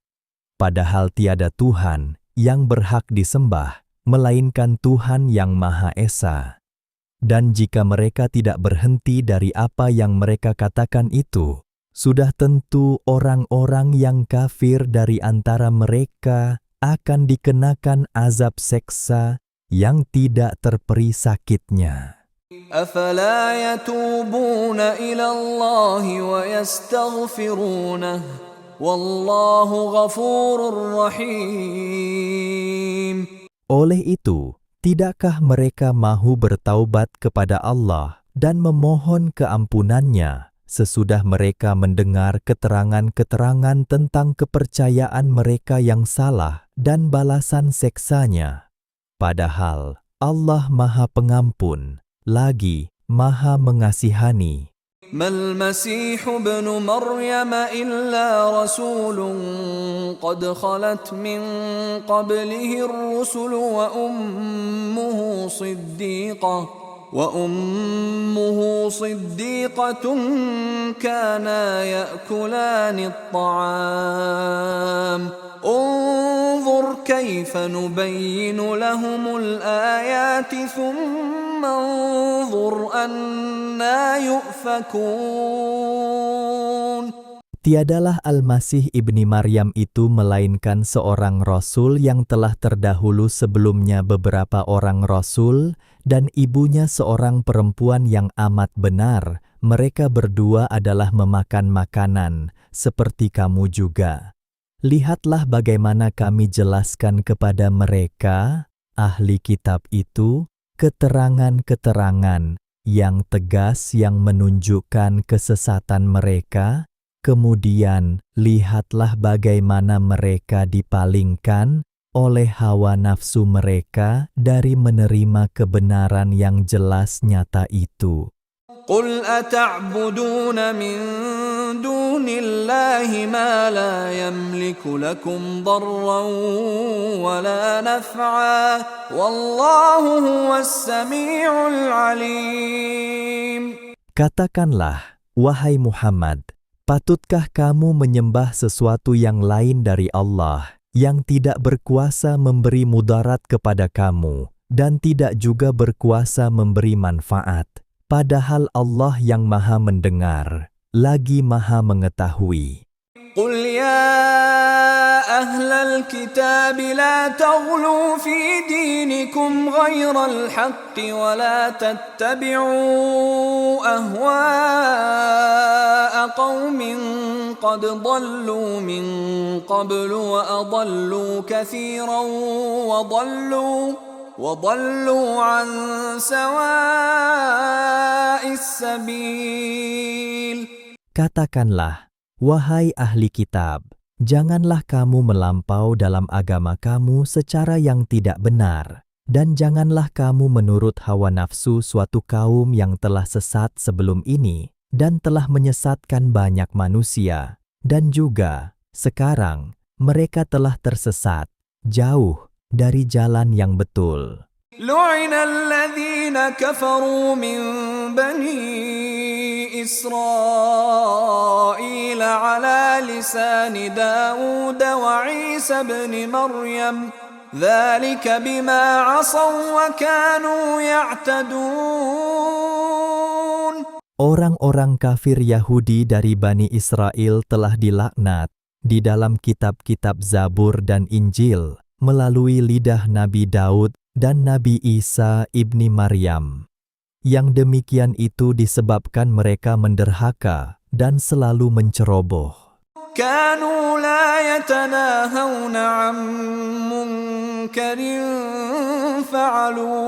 Padahal tiada Tuhan yang berhak disembah, melainkan Tuhan yang Maha Esa. Dan jika mereka tidak berhenti dari apa yang mereka katakan itu, sudah tentu orang-orang yang kafir dari antara mereka akan dikenakan azab seksa yang tidak terperi sakitnya. أفلا يتوبون إلى الله ويستغفرونه والله غفور رحيم. Oleh itu, tidakkah mereka mahu bertaubat kepada Allah dan memohon keampunannya sesudah mereka mendengar keterangan-keterangan tentang kepercayaan mereka yang salah dan balasan seksanya? Padahal Allah Maha Pengampun, lagi Maha Mengasihani. ما المسيح ابن مريم إلا رسول قد خلت من قبله الرسل وأمه صديقة كانا يأكلان الطعام انظر كيف نبين لهم الآيات ثم انظر أنا يؤفكون. Tiadalah Al-Masih ibni Maryam itu melainkan seorang Rasul yang telah terdahulu sebelumnya beberapa orang Rasul, dan ibunya seorang perempuan yang amat benar. Mereka berdua adalah memakan makanan, seperti kamu juga. Lihatlah bagaimana kami jelaskan kepada mereka, ahli kitab itu, keterangan-keterangan yang tegas yang menunjukkan kesesatan mereka. Kemudian, lihatlah bagaimana mereka dipalingkan oleh hawa nafsu mereka dari menerima kebenaran yang jelas nyata itu. قل أتعبدون من دون الله ما لا يملك لكم ضرا ولا نفعا والله هو السميع العليم. Katakanlah, wahai Muhammad, patutkah kamu menyembah sesuatu yang lain dari Allah yang tidak berkuasa memberi mudarat kepada kamu dan tidak juga berkuasa memberi manfaat? Padahal Allah yang Maha Mendengar, lagi Maha Mengetahui. قل يا أهل الكتاب لا تغلوا في دينكم غير الحق ولا تتبعوا أهواء قوم قد ضلوا من قبل وأضلوا كثيرا وضلوا عن سواء السبيل. Katakanlah, wahai ahli kitab, janganlah kamu melampau dalam agama kamu secara yang tidak benar, dan janganlah kamu menurut hawa nafsu suatu kaum yang telah sesat sebelum ini, dan telah menyesatkan banyak manusia, dan juga, sekarang, mereka telah tersesat, jauh dari jalan yang betul. لعن الذين كفروا من بني إسرائيل على لسان داود وعيسى بن مريم ذلك بما عصوا وكانوا يعتدون. Orang-orang kafir Yahudi dari Bani Israel telah dilaknat di dalam kitab-kitab Zabur dan Injil melalui lidah Nabi Daud dan Nabi Isa ibni Maryam. Yang demikian itu disebabkan mereka menderhaka dan selalu menceroboh. كانوا لا يتناهون عن منكر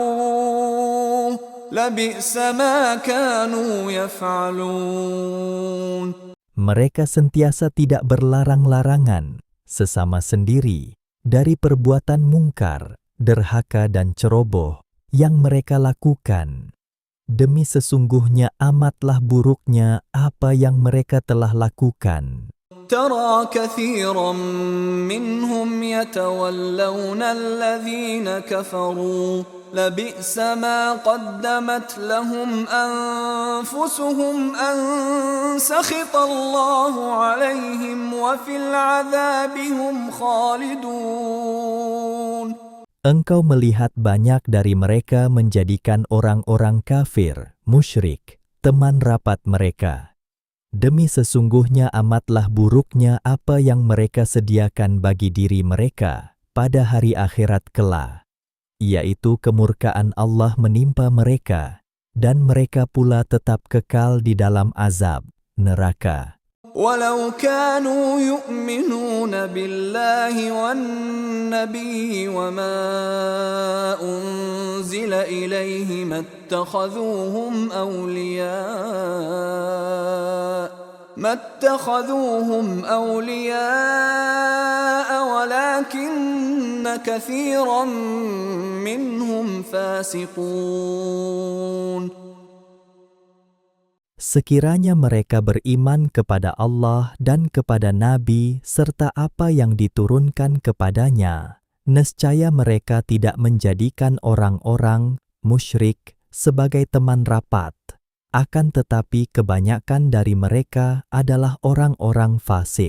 فعلوه لبئس ما كانوا يفعلون. Mereka sentiasa tidak berlarang-larangan sesama sendiri dari perbuatan mungkar, derhaka dan ceroboh yang mereka lakukan. Demi sesungguhnya amatlah buruknya apa yang mereka telah lakukan. ترى كثيرا منهم يتولون الذين كفروا لبئس ما قدمت لهم أنفسهم أن سخط الله عليهم وفي العذاب هم خالدون. Engkau melihat banyak dari mereka menjadikan orang-orang kafir, musyrik, teman rapat mereka. Demi sesungguhnya amatlah buruknya apa yang mereka sediakan bagi diri mereka pada hari akhirat kelak, yaitu kemurkaan Allah menimpa mereka, dan mereka pula tetap kekal di dalam azab neraka. ولو كانوا يؤمنون بالله والنبي وما أنزل إليه ما اتخذوهم أولياء ولكن كثيرا منهم فاسقون. Sekiranya mereka beriman kepada Allah dan kepada Nabi serta apa yang diturunkan kepadanya, nescaya mereka tidak menjadikan orang-orang musyrik sebagai teman rapat. Akan tetapi kebanyakan dari mereka adalah orang-orang fasik.